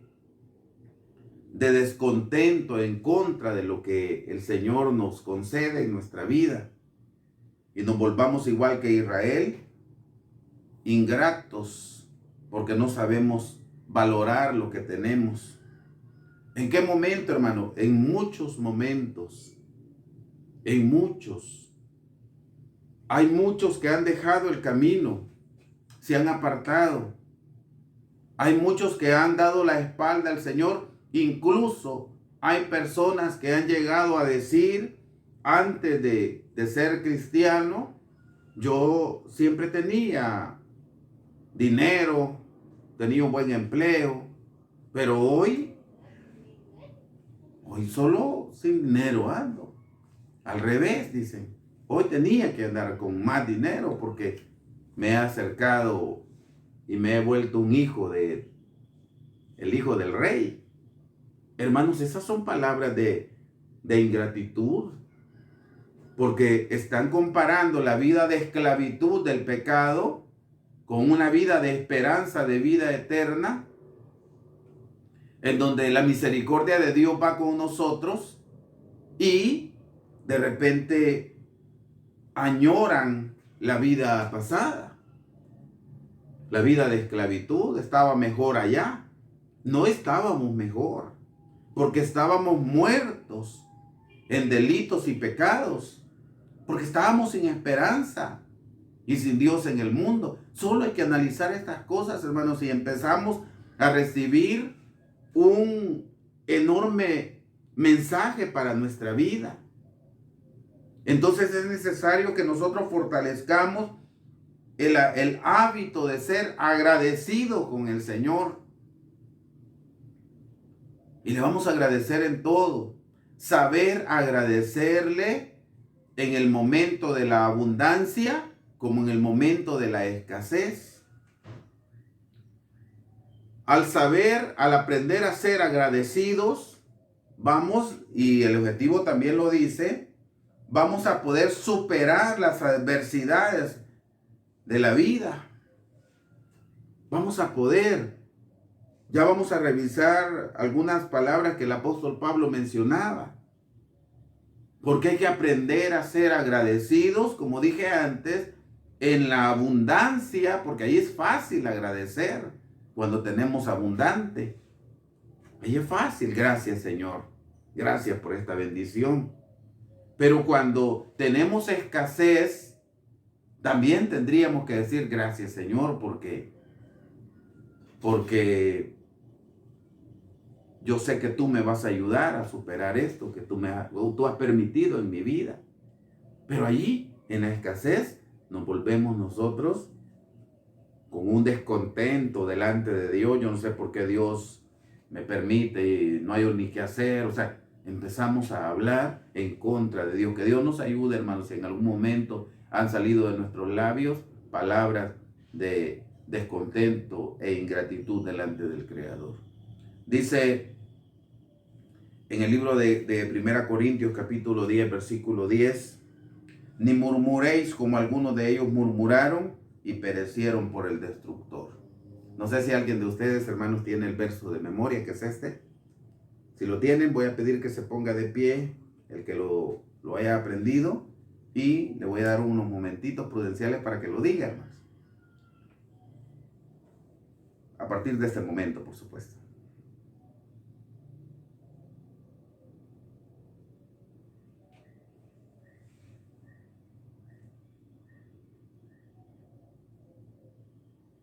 S2: descontento en contra de lo que el Señor nos concede en nuestra vida, y nos volvamos igual que Israel, ingratos, porque no sabemos valorar lo que tenemos. ¿En qué momento, hermano? En muchos momentos. En muchos. Hay muchos que han dejado el camino, se han apartado. Hay muchos que han dado la espalda al Señor, incluso hay personas que han llegado a decir, antes de ser cristiano, yo siempre tenía dinero, tenía un buen empleo, pero hoy solo sin dinero ando. Al revés, dicen. Hoy tenía que andar con más dinero porque me he acercado y me he vuelto el hijo del rey. Hermanos, esas son palabras de ingratitud, porque están comparando la vida de esclavitud del pecado con una vida de esperanza, de vida eterna, en donde la misericordia de Dios va con nosotros y de repente añoran la vida pasada. La vida de esclavitud estaba mejor allá. No estábamos mejor, porque estábamos muertos en delitos y pecados, porque estábamos sin esperanza y sin Dios en el mundo. Solo hay que analizar estas cosas, hermanos, y empezamos a recibir un enorme mensaje para nuestra vida. Entonces es necesario que nosotros fortalezcamos el hábito de ser agradecido con el Señor. Y le vamos a agradecer en todo. Saber agradecerle en el momento de la abundancia como en el momento de la escasez. Al aprender a ser agradecidos, vamos, y el objetivo también lo dice, vamos a poder superar las adversidades de la vida. Vamos a poder. Ya vamos a revisar algunas palabras que el apóstol Pablo mencionaba. Porque hay que aprender a ser agradecidos, como dije antes, en la abundancia, porque ahí es fácil agradecer cuando tenemos abundante. Ahí es fácil, gracias Señor, gracias por esta bendición. Pero cuando tenemos escasez, también tendríamos que decir gracias Señor, porque yo sé que tú me vas a ayudar a superar esto que tú has permitido en mi vida. Pero allí, en la escasez, nos volvemos nosotros con un descontento delante de Dios. Yo no sé por qué Dios me permite y no hay ni qué hacer. O sea, empezamos a hablar en contra de Dios. Que Dios nos ayude, hermanos, si en algún momento han salido de nuestros labios palabras de descontento e ingratitud delante del Creador. Dice en el libro de 1 Corintios capítulo 10, versículo 10, ni murmuréis como algunos de ellos murmuraron y perecieron por el destructor. No sé si alguien de ustedes, hermanos, tiene el verso de memoria, que es este. Si lo tienen, voy a pedir que se ponga de pie el que lo haya aprendido y le voy a dar unos momentitos prudenciales para que lo diga, hermanos. A partir de este momento, por supuesto.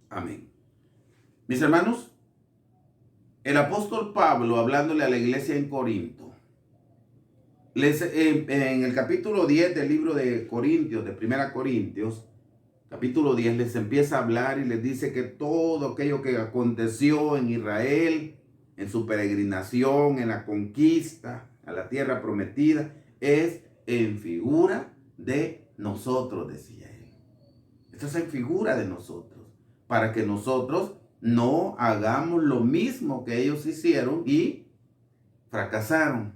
S2: Amén. Mis hermanos, el apóstol Pablo, hablándole a la iglesia en Corinto, en el capítulo 10 del libro de Corintios, de 1 Corintios, capítulo 10, les empieza a hablar y les dice que todo aquello que aconteció en Israel, en su peregrinación, en la conquista a la tierra prometida, es en figura de nosotros, decía él. Esto es en figura de nosotros, para que nosotros no hagamos lo mismo que ellos hicieron y fracasaron.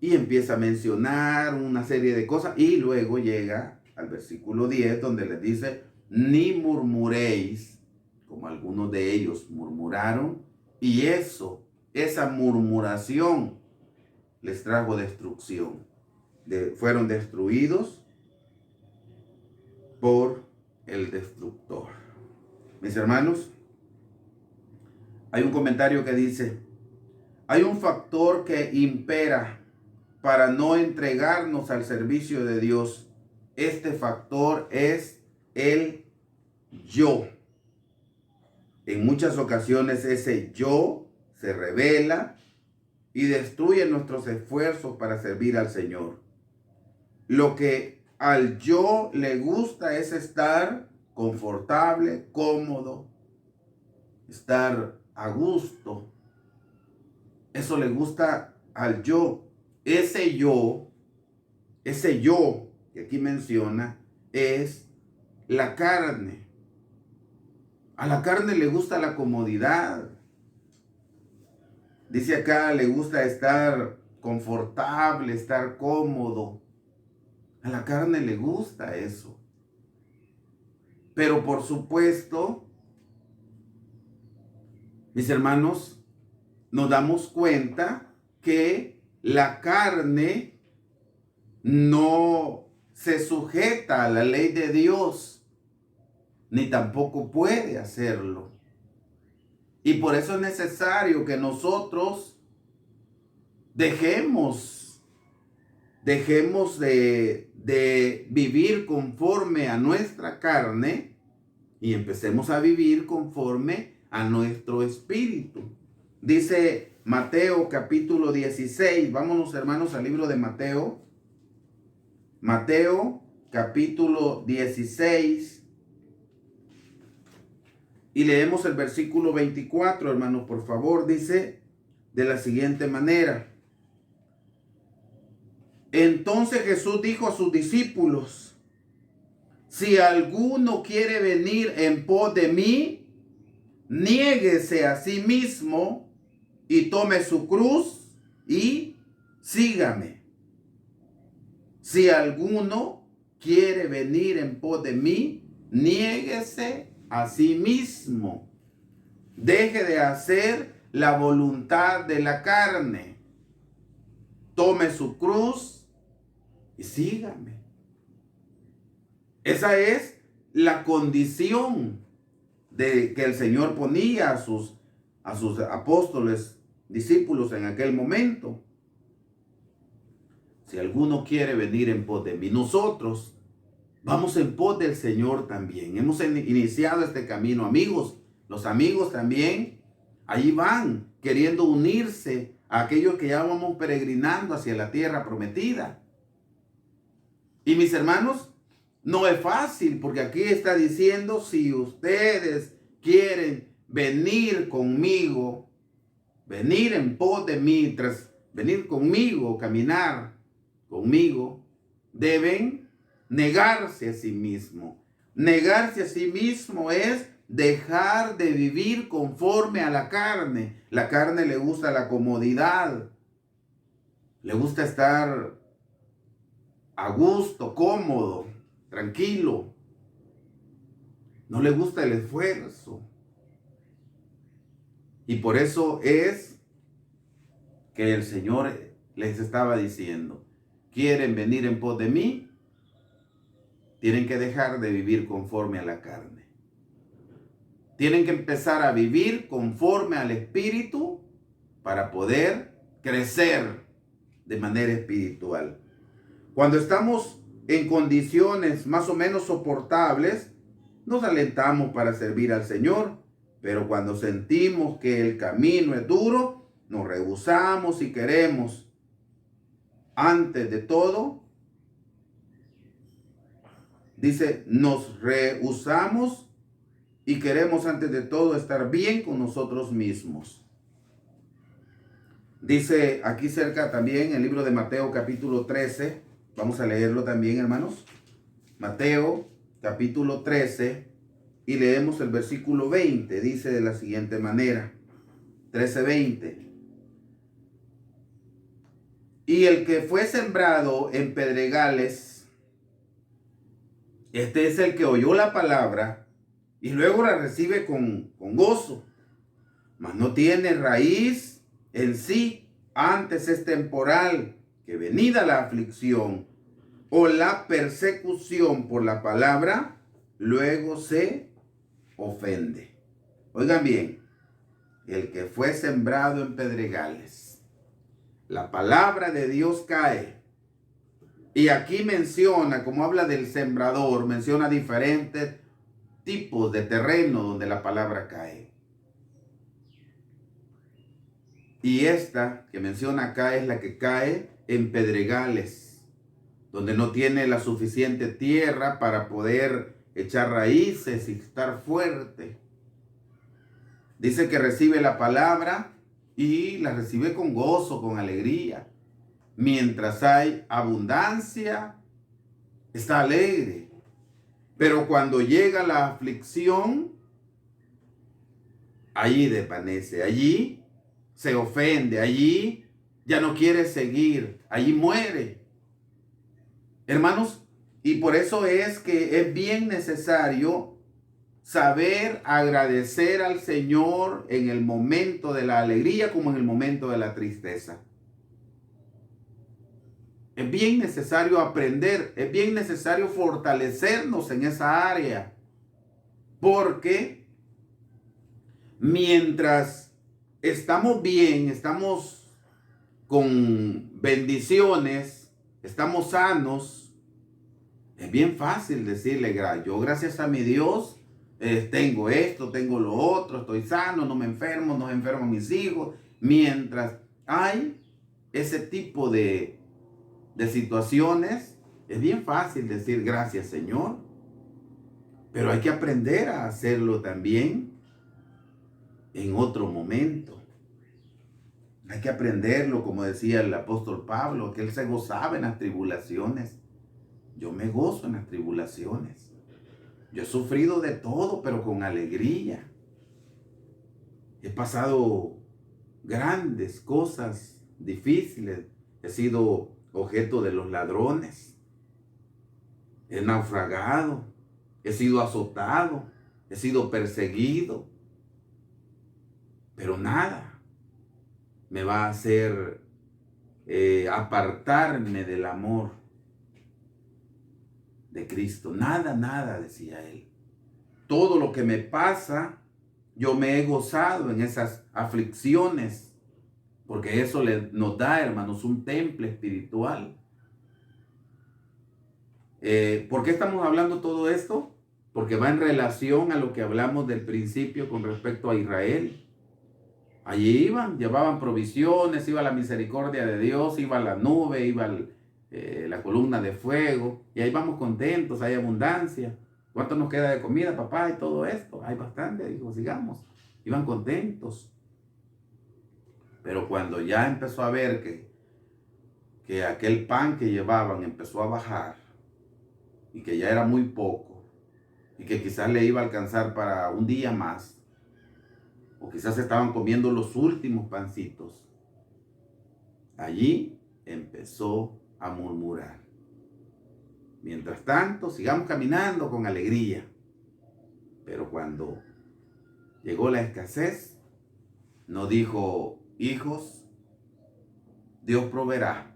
S2: Y empieza a mencionar una serie de cosas y luego llega al versículo 10 donde les dice, ni murmuréis, como algunos de ellos murmuraron, y esa murmuración les trajo destrucción. Fueron destruidos por el destructor. Mis hermanos, hay un comentario que dice, hay un factor que impera para no entregarnos al servicio de Dios. Este factor es el yo. En muchas ocasiones ese yo se revela y destruye nuestros esfuerzos para servir al Señor. Lo que al yo le gusta es estar confortable, cómodo, estar a gusto. Eso le gusta al yo. Ese yo que aquí menciona, es la carne. A la carne le gusta la comodidad. Dice acá, le gusta estar confortable, estar cómodo. A la carne le gusta eso. Pero por supuesto, mis hermanos, nos damos cuenta que la carne no se sujeta a la ley de Dios, ni tampoco puede hacerlo. Y por eso es necesario que nosotros dejemos de vivir conforme a nuestra carne y empecemos a vivir conforme a nuestro espíritu. Dice Mateo capítulo 16, vámonos hermanos al libro de Mateo. Mateo capítulo 16 y leemos el versículo 24, hermanos, por favor. Dice de la siguiente manera: entonces Jesús dijo a sus discípulos: si alguno quiere venir en pos de mí, niéguese a sí mismo y tome su cruz y sígame. Si alguno quiere venir en pos de mí, niéguese a sí mismo. Deje de hacer la voluntad de la carne. Tome su cruz y sígame. Esa es la condición que el Señor ponía a sus apóstoles, discípulos en aquel momento. Si alguno quiere venir en pos de mí, nosotros vamos en pos del Señor también. Hemos iniciado este camino, amigos. Los amigos también allí van queriendo unirse a aquellos que ya vamos peregrinando hacia la tierra prometida. Y mis hermanos, no es fácil, porque aquí está diciendo: si ustedes quieren venir conmigo, venir en pos de mí, tras venir conmigo, caminar conmigo, deben negarse a sí mismo. Negarse a sí mismo es dejar de vivir conforme a la carne. La carne le gusta la comodidad, le gusta estar a gusto, cómodo, tranquilo. No le gusta el esfuerzo. Y por eso es que el Señor les estaba diciendo: quieren venir en pos de mí, tienen que dejar de vivir conforme a la carne. Tienen que empezar a vivir conforme al Espíritu para poder crecer de manera espiritual. Cuando estamos en condiciones más o menos soportables, nos alentamos para servir al Señor, pero cuando sentimos que el camino es duro, nos rehusamos y queremos, antes de todo, dice, nos rehusamos y queremos antes de todo estar bien con nosotros mismos. Dice aquí cerca también el libro de Mateo capítulo 13, vamos a leerlo también, hermanos. Mateo capítulo 13 y leemos el versículo 20, dice de la siguiente manera, 13:20. Y el que fue sembrado en pedregales, este es el que oyó la palabra y luego la recibe con gozo, mas no tiene raíz en sí, antes es temporal, que venida la aflicción o la persecución por la palabra, luego se ofende. Oigan bien, el que fue sembrado en pedregales, la palabra de Dios cae. Y aquí menciona, como habla del sembrador, menciona diferentes tipos de terreno donde la palabra cae. Y esta que menciona acá es la que cae en pedregales, donde no tiene la suficiente tierra para poder echar raíces y estar fuerte. Dice que recibe la palabra y la recibe con gozo, con alegría. Mientras hay abundancia, está alegre. Pero cuando llega la aflicción, allí desvanece, allí se ofende, allí ya no quiere seguir, allí muere. Hermanos, y por eso es que es bien necesario saber agradecer al Señor en el momento de la alegría como en el momento de la tristeza. Es bien necesario aprender, es bien necesario fortalecernos en esa área, porque mientras estamos bien, estamos con bendiciones, estamos sanos, es bien fácil decirle, yo gracias a mi Dios tengo esto, tengo lo otro, estoy sano, no me enfermo mis hijos. Mientras hay ese tipo de situaciones, es bien fácil decir gracias, Señor, pero hay que aprender a hacerlo también en otro momento. Hay que aprenderlo, como decía el apóstol Pablo, que él se gozaba en las tribulaciones. Yo me gozo en las tribulaciones. Yo he sufrido de todo, pero con alegría. He pasado grandes cosas difíciles. He sido objeto de los ladrones. He naufragado. He sido azotado. He sido perseguido. Pero nada me va a hacer apartarme del amor de Cristo. Nada, decía él. Todo lo que me pasa, yo me he gozado en esas aflicciones, porque eso nos da, hermanos, un temple espiritual. ¿Por qué estamos hablando todo esto? Porque va en relación a lo que hablamos del principio con respecto a Israel. Allí iban, llevaban provisiones, iba la misericordia de Dios, iba la nube, iba la columna de fuego, y ahí vamos contentos, hay abundancia. ¿Cuánto nos queda de comida, papá? Y todo esto, hay bastante, dijo, sigamos. Iban contentos. Pero cuando ya empezó a ver que aquel pan que llevaban empezó a bajar, y que ya era muy poco, y que quizás le iba a alcanzar para un día más, o quizás estaban comiendo los últimos pancitos, allí empezó a murmurar. Mientras tanto, sigamos caminando con alegría. Pero cuando llegó la escasez, no dijo, hijos, Dios proveerá.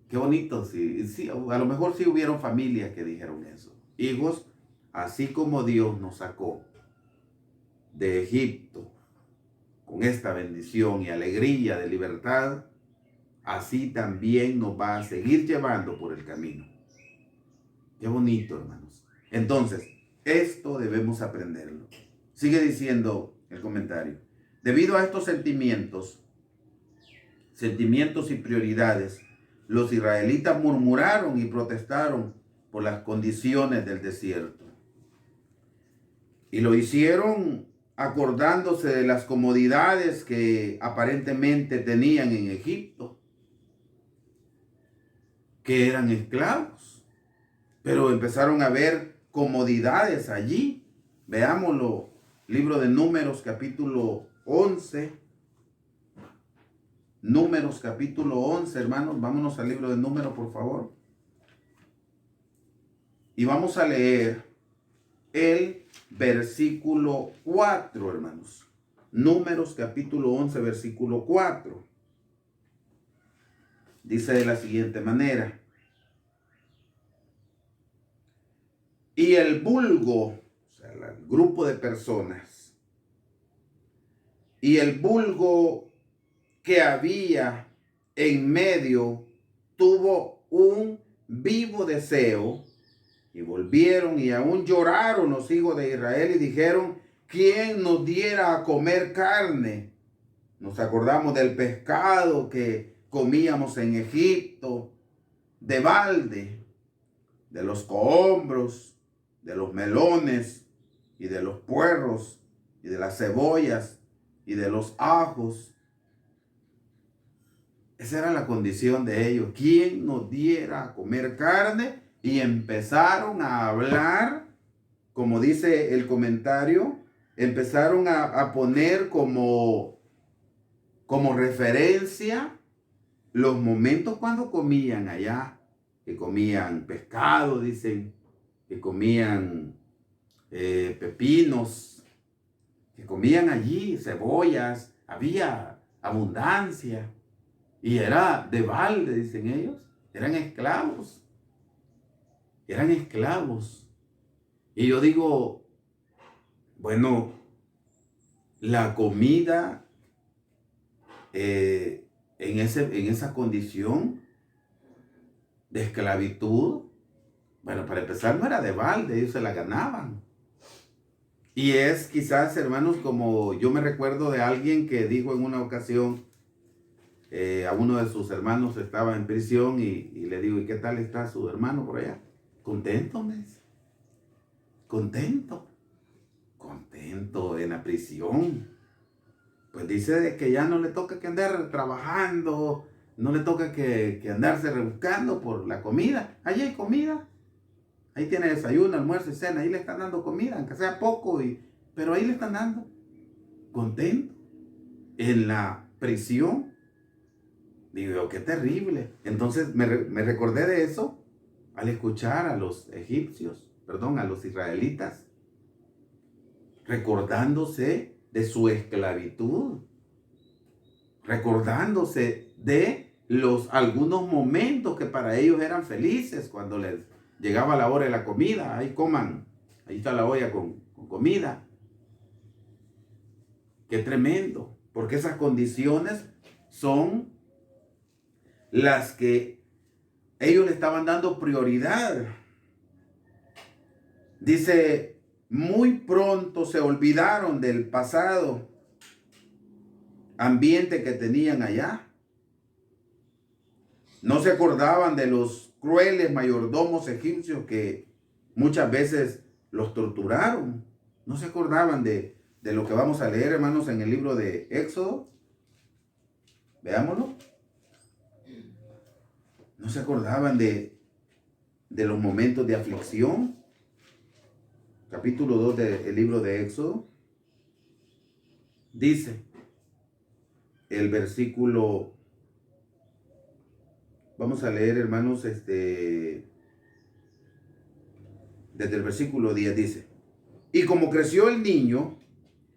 S2: Qué bonito, sí, a lo mejor sí hubieron familias que dijeron eso. Hijos, así como Dios nos sacó de Egipto con esta bendición y alegría de libertad, así también nos va a seguir llevando por el camino. Qué bonito, hermanos. Entonces, esto debemos aprenderlo. Sigue diciendo el comentario. Debido a estos sentimientos y prioridades, los israelitas murmuraron y protestaron por las condiciones del desierto. Y lo hicieron acordándose de las comodidades que aparentemente tenían en Egipto, que eran esclavos, pero empezaron a ver comodidades allí. Veámoslo, libro de Números capítulo 11. Números capítulo 11, hermanos, vámonos al libro de Números, por favor. Y vamos a leer el versículo 4, hermanos. Números capítulo 11, versículo 4. Dice de la siguiente manera. Y el vulgo, o sea, el grupo de personas, y el vulgo que había en medio tuvo un vivo deseo, y volvieron y aún lloraron los hijos de Israel y dijeron, ¿quién nos diera a comer carne Nos acordamos del pescado que comíamos en Egipto, de balde, de los cohombros, de los melones y de los puerros y de las cebollas y de los ajos. Esa era la condición de ellos. ¿Quién nos diera a comer carne? Y empezaron a hablar, como dice el comentario, empezaron a poner como referencia los momentos cuando comían allá, que comían pescado, dicen, que comían pepinos, que comían allí cebollas, había abundancia. Y era de balde, dicen ellos. Eran esclavos. Eran esclavos. Y yo digo, bueno, la comida en esa condición de esclavitud, bueno, para empezar no era de balde, ellos se la ganaban. Y es quizás, hermanos, como yo me recuerdo de alguien que dijo en una ocasión, a uno de sus hermanos estaba en prisión y le digo, ¿y qué tal está su hermano por allá? Contento, me dice. Contento en la prisión. Pues dice que ya no le toca que andar trabajando, no le toca que andarse rebuscando por la comida. Allí hay comida. Ahí tiene desayuno, almuerzo y cena. Ahí le están dando comida, aunque sea poco, pero ahí le están dando. Contento. En la prisión. Digo, qué terrible. Entonces me recordé de eso al escuchar a los a los israelitas, recordándose de su esclavitud, recordándose de algunos momentos que para ellos eran felices cuando les llegaba la hora de la comida. Ahí coman, ahí está la olla con comida. Qué tremendo, porque esas condiciones son las que ellos le estaban dando prioridad. Dice, muy pronto se olvidaron del pasado ambiente que tenían allá. No se acordaban de los crueles mayordomos egipcios que muchas veces los torturaron. No se acordaban de lo que vamos a leer, hermanos, en el libro de Éxodo. Veámoslo. No se acordaban de los momentos de aflicción. Capítulo 2 del libro de Éxodo. Dice el versículo, vamos a leer, hermanos, desde el versículo 10 dice, y como creció el niño,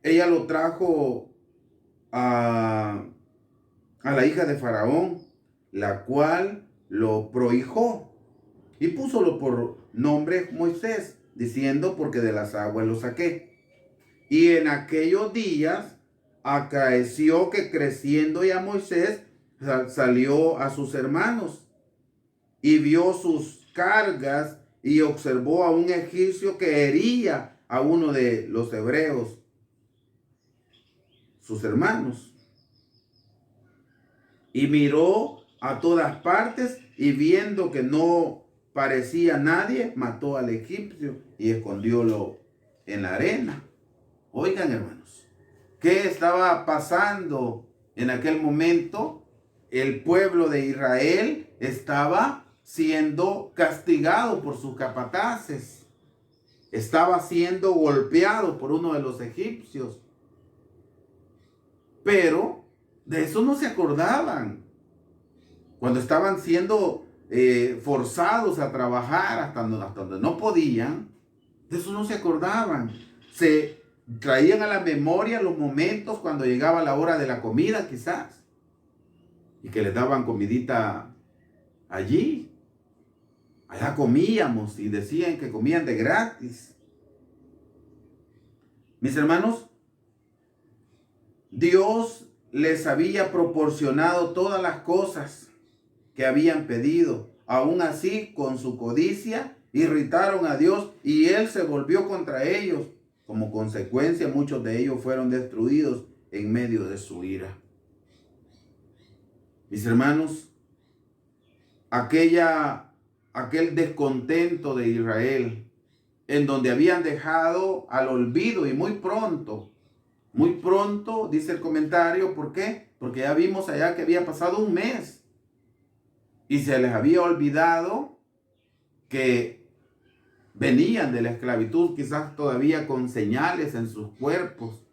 S2: ella lo trajo a la hija de Faraón, la cual lo prohijó y púsolo por nombre Moisés, diciendo, porque de las aguas lo saqué. Y en aquellos días acaeció que creciendo ya Moisés salió a sus hermanos y vio sus cargas y observó a un egipcio que hería a uno de los hebreos, sus hermanos. Y miró a todas partes y viendo que no parecía nadie, mató al egipcio y escondiólo en la arena. Oigan, hermanos, ¿qué estaba pasando en aquel momento? El pueblo de Israel estaba siendo castigado por sus capataces. Estaba siendo golpeado por uno de los egipcios. Pero de eso no se acordaban. Cuando estaban siendo forzados a trabajar hasta donde no podían, de eso no se acordaban. Se traían a la memoria los momentos cuando llegaba la hora de la comida, quizás, y que les daban comidita allí. Allá comíamos y decían que comían de gratis. Mis hermanos, Dios les había proporcionado todas las cosas que habían pedido. Aún así, con su codicia, irritaron a Dios y Él se volvió contra ellos. Como consecuencia, muchos de ellos fueron destruidos en medio de su ira. Mis hermanos, aquel descontento de Israel, en donde habían dejado al olvido y muy pronto, dice el comentario, ¿por qué? Porque ya vimos allá que había pasado un mes y se les había olvidado que venían de la esclavitud, quizás todavía con señales en sus cuerpos,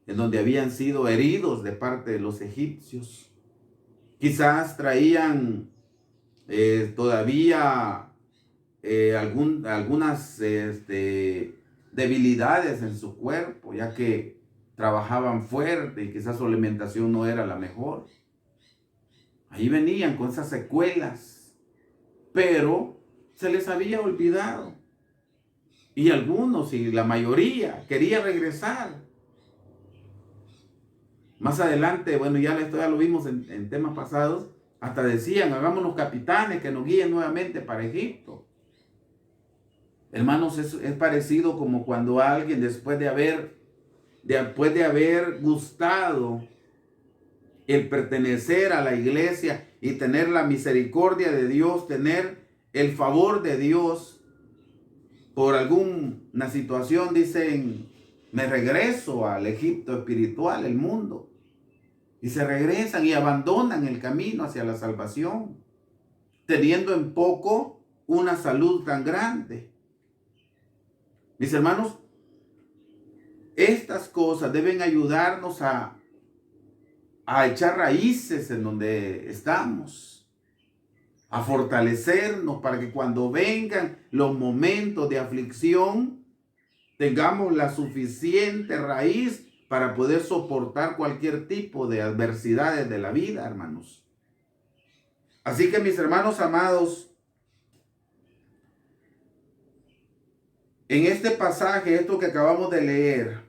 S2: en donde habían sido heridos de parte de los egipcios. Quizás traían todavía algunas debilidades en su cuerpo, ya que trabajaban fuerte y quizás su alimentación no era la mejor. Ahí venían con esas secuelas, pero se les había olvidado. Y algunos, y la mayoría, quería regresar. Más adelante, bueno, ya lo vimos en temas pasados, hasta decían, hagámonos capitanes que nos guíen nuevamente para Egipto. Hermanos, es parecido como cuando alguien después de haber gustado el pertenecer a la iglesia y tener la misericordia de Dios, tener el favor de Dios, por alguna situación dicen, me regreso al Egipto espiritual, el mundo. Y se regresan y abandonan el camino hacia la salvación, teniendo en poco una salud tan grande. Mis hermanos, estas cosas deben ayudarnos a echar raíces en donde estamos, a fortalecernos para que cuando vengan los momentos de aflicción, tengamos la suficiente raíz para poder soportar cualquier tipo de adversidades de la vida, hermanos. Así que, mis hermanos amados, en este pasaje, esto que acabamos de leer,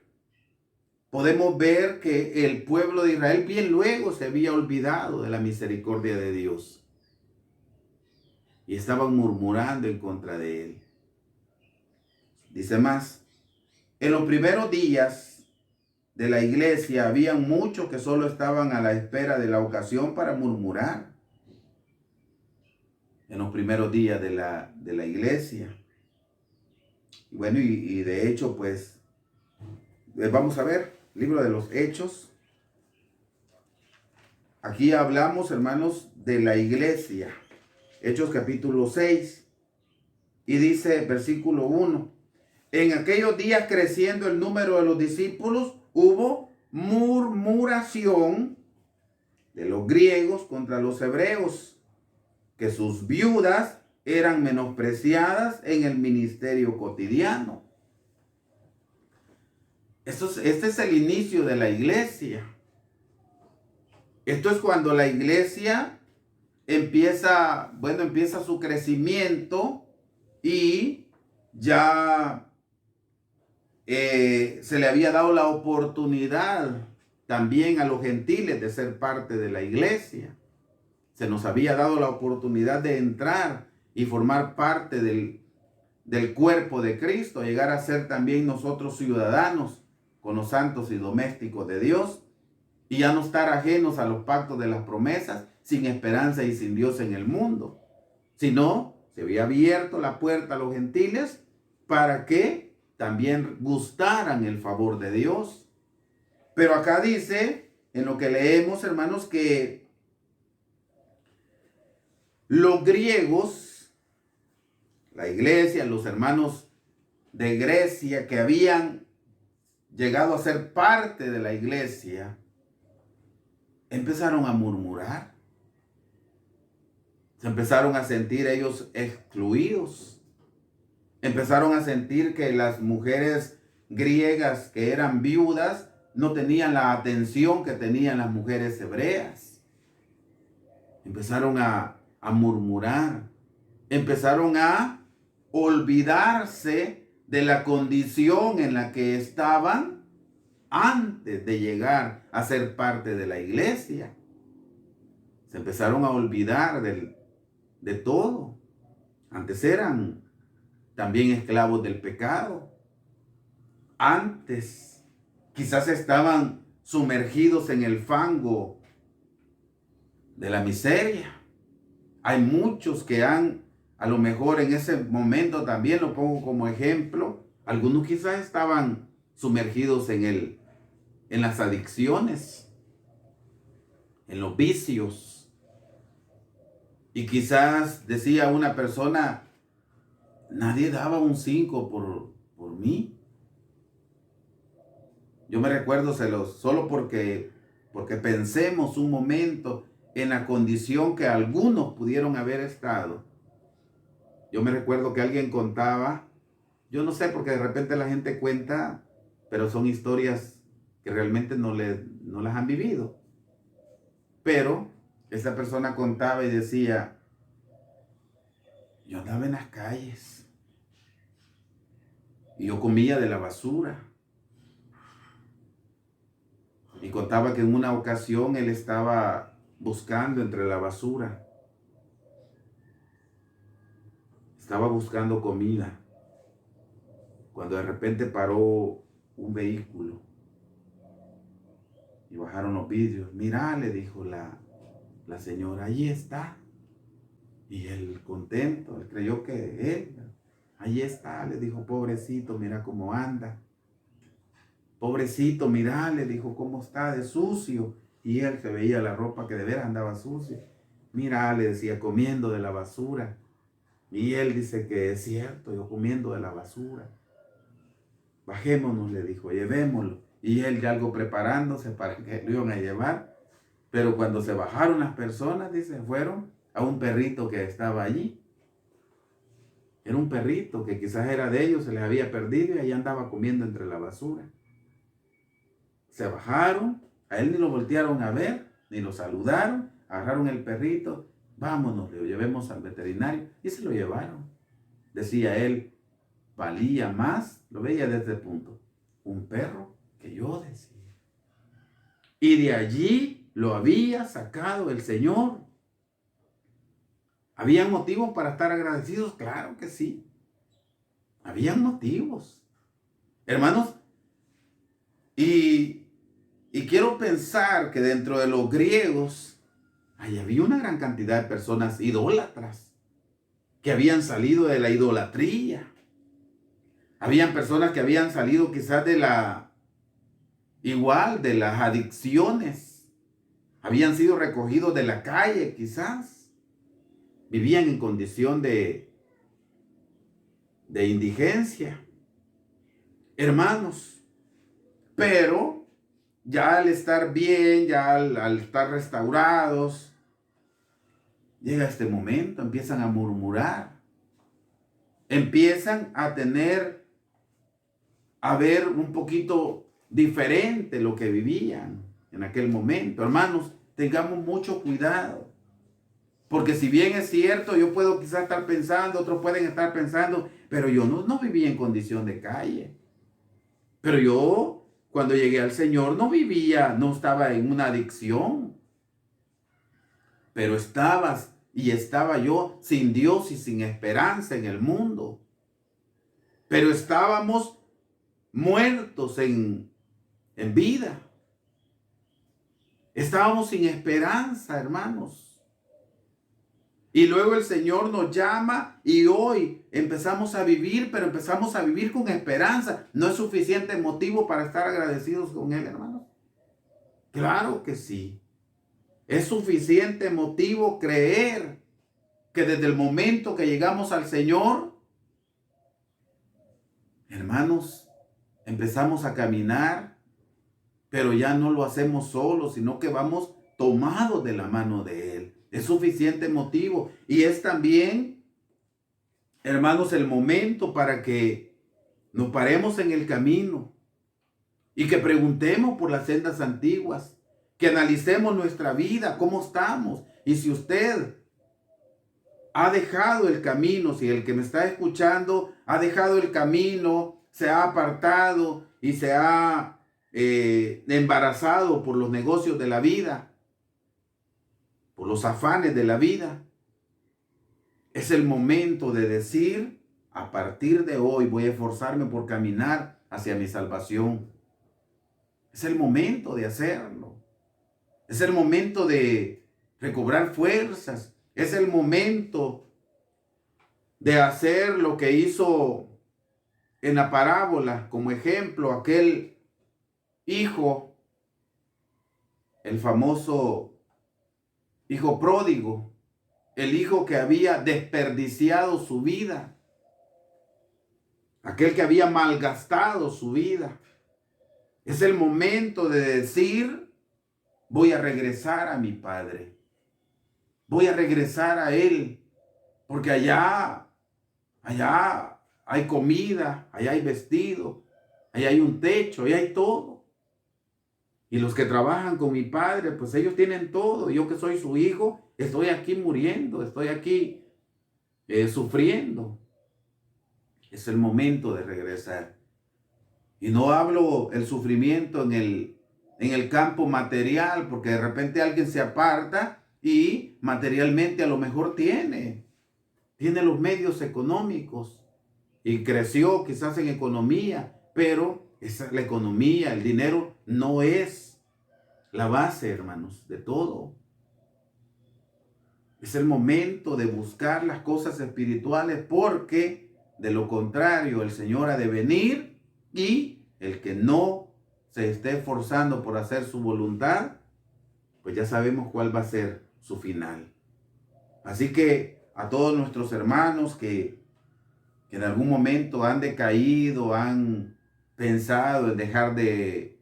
S2: podemos ver que el pueblo de Israel bien luego se había olvidado de la misericordia de Dios y estaban murmurando en contra de él. Dice más, en los primeros días de la iglesia habían muchos que solo estaban a la espera de la ocasión para murmurar. En los primeros días de la iglesia. Y bueno, y de hecho, pues, vamos a ver, libro de los Hechos. Aquí hablamos, hermanos, de la iglesia. Hechos capítulo 6. Y dice, versículo 1. En aquellos días, creciendo el número de los discípulos, hubo murmuración de los griegos contra los hebreos, que sus viudas eran menospreciadas en el ministerio cotidiano. Este es el inicio de la iglesia. Esto es cuando la iglesia empieza su crecimiento y ya se le había dado la oportunidad también a los gentiles de ser parte de la iglesia. Se nos había dado la oportunidad de entrar y formar parte del cuerpo de Cristo, llegar a ser también nosotros ciudadanos con los santos y domésticos de Dios, y ya no estar ajenos a los pactos de las promesas, sin esperanza y sin Dios en el mundo, sino se había abierto la puerta a los gentiles para que también gustaran el favor de Dios. Pero acá dice, en lo que leemos, hermanos, que los griegos, la iglesia, los hermanos de Grecia que habían llegado a ser parte de la iglesia, empezaron a murmurar. Se empezaron a sentir ellos excluidos. Empezaron a sentir que las mujeres griegas que eran viudas no tenían la atención que tenían las mujeres hebreas. Empezaron a murmurar. Empezaron a olvidarse de la condición en la que estaban antes de llegar a ser parte de la iglesia. Se empezaron a olvidar de todo. Antes eran también esclavos del pecado. Antes quizás estaban sumergidos en el fango de la miseria. Hay muchos que a lo mejor en ese momento también lo pongo como ejemplo. Algunos quizás estaban sumergidos en las adicciones, en los vicios. Y quizás decía una persona, nadie daba un 5 por mí. Yo me recuerdo solo porque pensemos un momento en la condición que algunos pudieron haber estado. Yo me recuerdo que alguien contaba, yo no sé, porque de repente la gente cuenta, pero son historias que realmente no las han vivido. Pero esa persona contaba y decía, yo andaba en las calles y yo comía de la basura. Y contaba que en una ocasión él estaba buscando entre la basura. Estaba buscando comida. Cuando de repente paró un vehículo. Y bajaron los vidrios. Mira, le dijo la señora, allí está. Y él contento, él creyó que él, allí está, le dijo, pobrecito, mira cómo anda. Pobrecito, mira, le dijo, cómo está de sucio. Y él se veía la ropa que de veras andaba sucia. Mira, le decía, comiendo de la basura. Y él dice que es cierto, yo comiendo de la basura. Bajémonos, le dijo, llevémoslo. Y él ya algo preparándose para que lo iban a llevar. Pero cuando se bajaron las personas, dice, fueron a un perrito que estaba allí. Era un perrito que quizás era de ellos, se les había perdido y ahí andaba comiendo entre la basura. Se bajaron, a él ni lo voltearon a ver, ni lo saludaron, agarraron el perrito, vámonos, lo llevemos al veterinario y se lo llevaron. Decía él, valía más, lo veía desde el punto, un perro que yo, decía. Y de allí lo había sacado el Señor. ¿Habían motivos para estar agradecidos? Claro que sí. Habían motivos. Hermanos, y quiero pensar que dentro de los griegos ahí había una gran cantidad de personas idólatras que habían salido de la idolatría. Habían personas que habían salido quizás de las adicciones. Habían sido recogidos de la calle quizás. Vivían en condición de indigencia. Hermanos, pero ya al estar bien, ya al estar restaurados, llega este momento, empiezan a murmurar, empiezan a ver un poquito diferente lo que vivían en aquel momento. Hermanos, tengamos mucho cuidado, porque si bien es cierto, yo puedo quizás estar pensando, otros pueden estar pensando, pero yo no vivía en condición de calle. Pero yo, cuando llegué al Señor, no estaba en una adicción. Pero estaba yo sin Dios y sin esperanza en el mundo. Pero estábamos muertos en vida. Estábamos sin esperanza, hermanos. Y luego el Señor nos llama y hoy empezamos a vivir, pero empezamos a vivir con esperanza. ¿No es suficiente motivo para estar agradecidos con Él, hermanos? Claro que sí. Es suficiente motivo creer que desde el momento que llegamos al Señor, hermanos, empezamos a caminar, pero ya no lo hacemos solos, sino que vamos tomados de la mano de Él. Es suficiente motivo. Y es también, hermanos, el momento para que nos paremos en el camino y que preguntemos por las sendas antiguas, que analicemos nuestra vida, cómo estamos. Y si usted ha dejado el camino, si el que me está escuchando ha dejado el camino, se ha apartado y se ha embarazado por los negocios de la vida, por los afanes de la vida, es el momento de decir, a partir de hoy voy a esforzarme por caminar hacia mi salvación. Es el momento de hacerlo. Es el momento de recobrar fuerzas. Es el momento de hacer lo que hizo en la parábola, como ejemplo, aquel hijo, el famoso hijo pródigo, el hijo que había desperdiciado su vida, aquel que había malgastado su vida. Es el momento de decir, voy a regresar a mi padre, voy a regresar a él, porque allá hay comida, allá hay vestido, allá hay un techo, allá hay todo. Y los que trabajan con mi padre, pues ellos tienen todo. Yo que soy su hijo, estoy aquí muriendo, estoy aquí sufriendo. Es el momento de regresar. Y no hablo el sufrimiento en el campo material, porque de repente alguien se aparta y materialmente a lo mejor tiene los medios económicos y creció quizás en economía, pero la economía, el dinero no es la base, hermanos, de todo. Es el momento de buscar las cosas espirituales, porque de lo contrario el Señor ha de venir y el que no se esté esforzando por hacer su voluntad, pues ya sabemos cuál va a ser su final. Así que a todos nuestros hermanos que en algún momento han decaído, han pensado en dejar de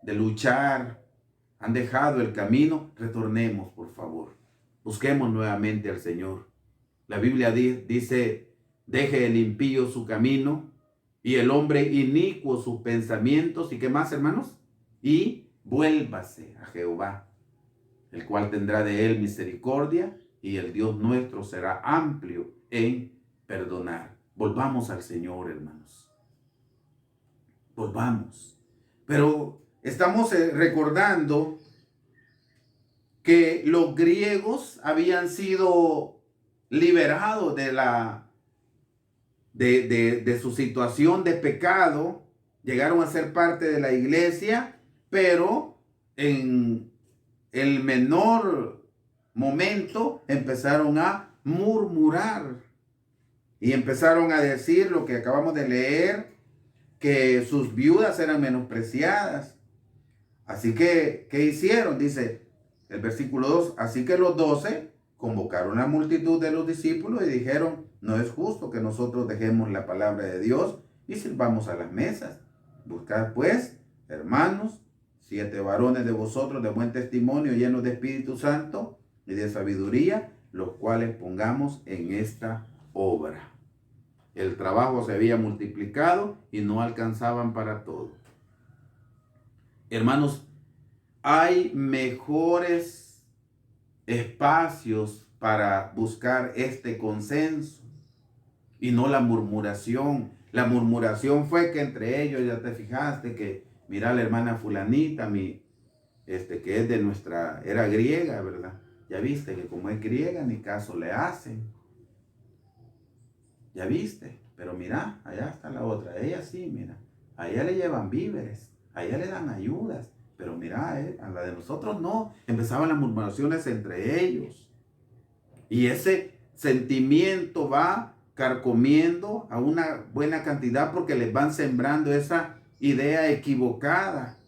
S2: luchar, han dejado el camino, retornemos, por favor. Busquemos nuevamente al Señor. La Biblia dice, deje el impío su camino y el hombre inicuo sus pensamientos. ¿Y qué más, hermanos? Y vuélvase a Jehová, el cual tendrá de él misericordia, y el Dios nuestro será amplio en perdonar. Volvamos al Señor, hermanos. Volvamos. Pero estamos recordando que los griegos habían sido liberados de su situación de pecado, llegaron a ser parte de la iglesia, pero en el menor momento empezaron a murmurar y empezaron a decir lo que acabamos de leer, que sus viudas eran menospreciadas. Así que, ¿qué hicieron? Dice el versículo 2, así que los 12 convocaron a la multitud de los discípulos y dijeron, no es justo que nosotros dejemos la palabra de Dios y sirvamos a las mesas. Buscad pues, hermanos, 7 varones de vosotros de buen testimonio, llenos de Espíritu Santo y de sabiduría, los cuales pongamos en esta obra. El trabajo se había multiplicado y no alcanzaban para todo. Hermanos, hay mejores espacios para buscar este consenso y no la murmuración. La murmuración fue que entre ellos, ya te fijaste que, mira, la hermana fulanita, que es de nuestra, era griega, ¿verdad? Ya viste que como es griega, ni caso le hacen. Ya viste, pero mira, allá está la otra, ella sí, mira, a ella le llevan víveres, a ella le dan ayudas, pero mira, a la de nosotros no. Empezaban las murmuraciones entre ellos. Y ese sentimiento va carcomiendo a una buena cantidad porque les van sembrando esa idea equivocada.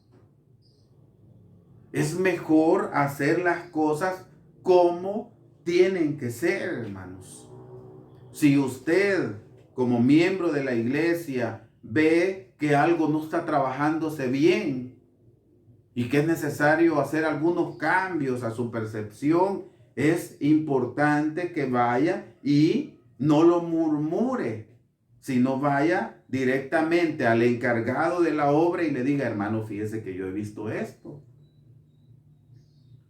S2: Es mejor hacer las cosas como tienen que ser, hermanos. Si usted, como miembro de la iglesia, ve que algo no está trabajándose bien y que es necesario hacer algunos cambios a su percepción, es importante que vaya y no lo murmure, sino vaya directamente al encargado de la obra y le diga, hermano, fíjese que yo he visto esto.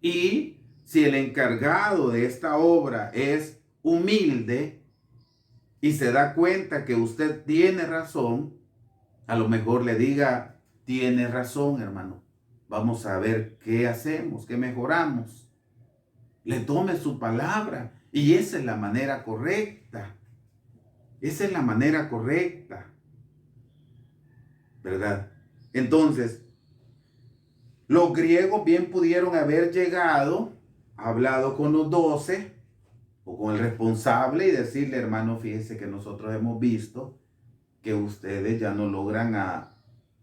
S2: Y si el encargado de esta obra es humilde y se da cuenta que usted tiene razón, a lo mejor le diga, tiene razón, hermano. Vamos a ver qué hacemos, qué mejoramos. Le tome su palabra. Y esa es la manera correcta. Esa es la manera correcta. ¿Verdad? Entonces, los griegos bien pudieron haber llegado hablado con los 12 o con el responsable y decirle, hermano, fíjese que nosotros hemos visto que ustedes ya no logran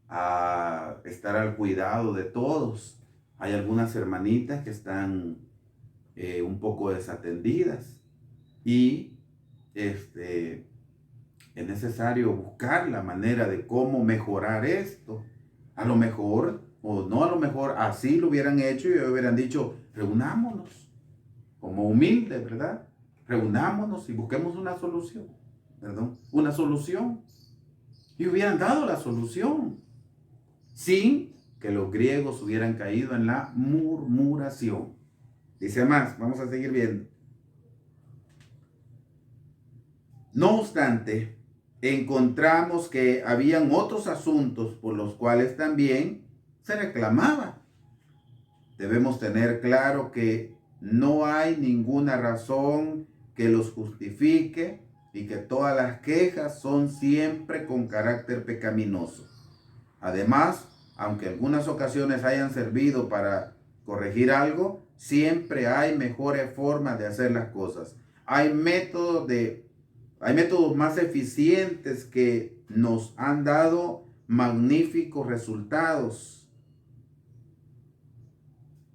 S2: a estar al cuidado de todos. Hay algunas hermanitas que están un poco desatendidas y es necesario buscar la manera de cómo mejorar esto. A lo mejor, o no a lo mejor, así lo hubieran hecho y hubieran dicho, reunámonos, como humildes, ¿verdad? Reunámonos y busquemos una solución, perdón, una solución. Y hubieran dado la solución, sin que los griegos hubieran caído en la murmuración. Dice más, vamos a seguir viendo. No obstante, encontramos que habían otros asuntos por los cuales también se reclamaba. Debemos tener claro que no hay ninguna razón que los justifique y que todas las quejas son siempre con carácter pecaminoso. Además, aunque algunas ocasiones hayan servido para corregir algo, siempre hay mejores formas de hacer las cosas. Hay métodos más eficientes que nos han dado magníficos resultados.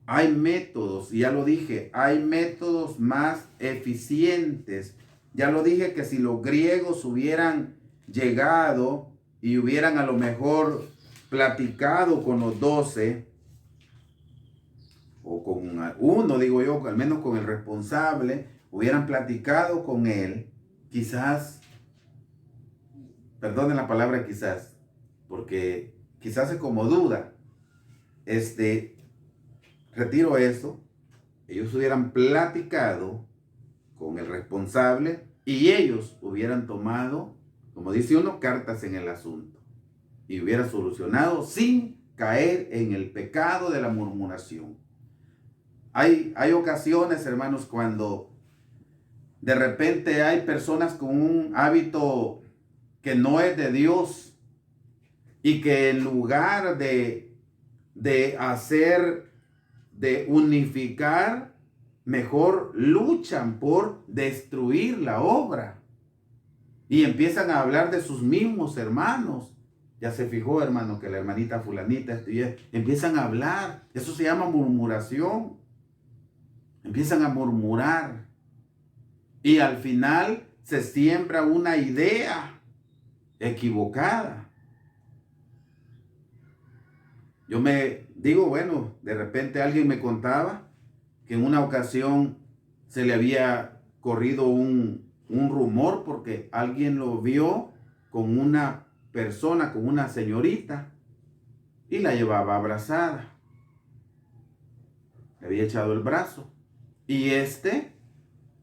S2: Hay métodos, y ya lo dije, hay métodos más eficientes. Ya lo dije que si los griegos hubieran llegado y hubieran a lo mejor platicado con los 12, o con uno, digo yo, al menos con el responsable, hubieran platicado con él, quizás, perdonen la palabra quizás, porque quizás es como duda, retiro eso, ellos hubieran platicado con el responsable y ellos hubieran tomado, como dice uno, cartas en el asunto y hubieran solucionado sin caer en el pecado de la murmuración. Hay ocasiones, hermanos, cuando de repente hay personas con un hábito que no es de Dios y que en lugar de unificar, mejor luchan por destruir la obra y empiezan a hablar de sus mismos hermanos. Ya se fijó, hermano, que la hermanita fulanita, empiezan a hablar. Eso se llama murmuración. Empiezan a murmurar y al final se siembra una idea equivocada. Yo me digo, bueno, de repente alguien me contaba que en una ocasión se le había corrido un rumor porque alguien lo vio con una persona, con una señorita, y la llevaba abrazada. Le había echado el brazo. Y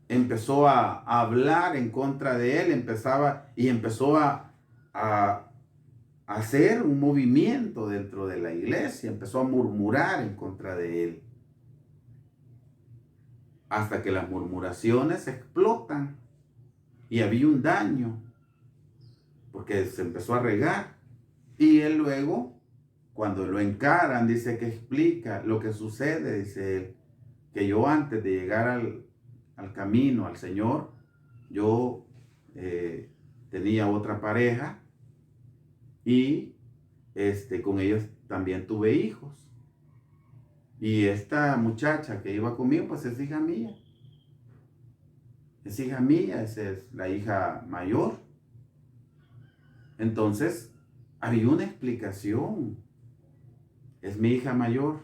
S2: empezó a hablar en contra de él, empezó a hacer un movimiento dentro de la iglesia, empezó a murmurar en contra de él. Hasta que las murmuraciones explotan y había un daño, porque se empezó a regar. Y él luego, cuando lo encaran, dice que explica lo que sucede, dice él, que yo antes de llegar al camino, al Señor, yo tenía otra pareja y con ellos también tuve hijos. Y esta muchacha que iba conmigo, pues es hija mía. Es hija mía, esa es la hija mayor. Entonces, había una explicación. Es mi hija mayor.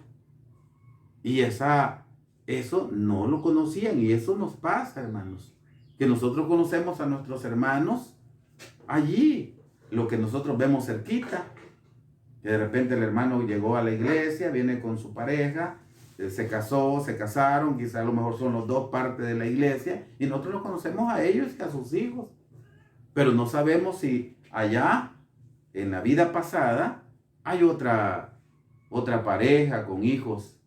S2: Y eso no lo conocían. Y eso nos pasa, hermanos. Que nosotros conocemos a nuestros hermanos allí. Lo que nosotros vemos cerquita. Que de repente el hermano llegó a la iglesia, viene con su pareja, se casó, se casaron, quizá a lo mejor son los dos partes de la iglesia, y nosotros los conocemos a ellos y a sus hijos. Pero no sabemos si allá, en la vida pasada, hay otra pareja con hijos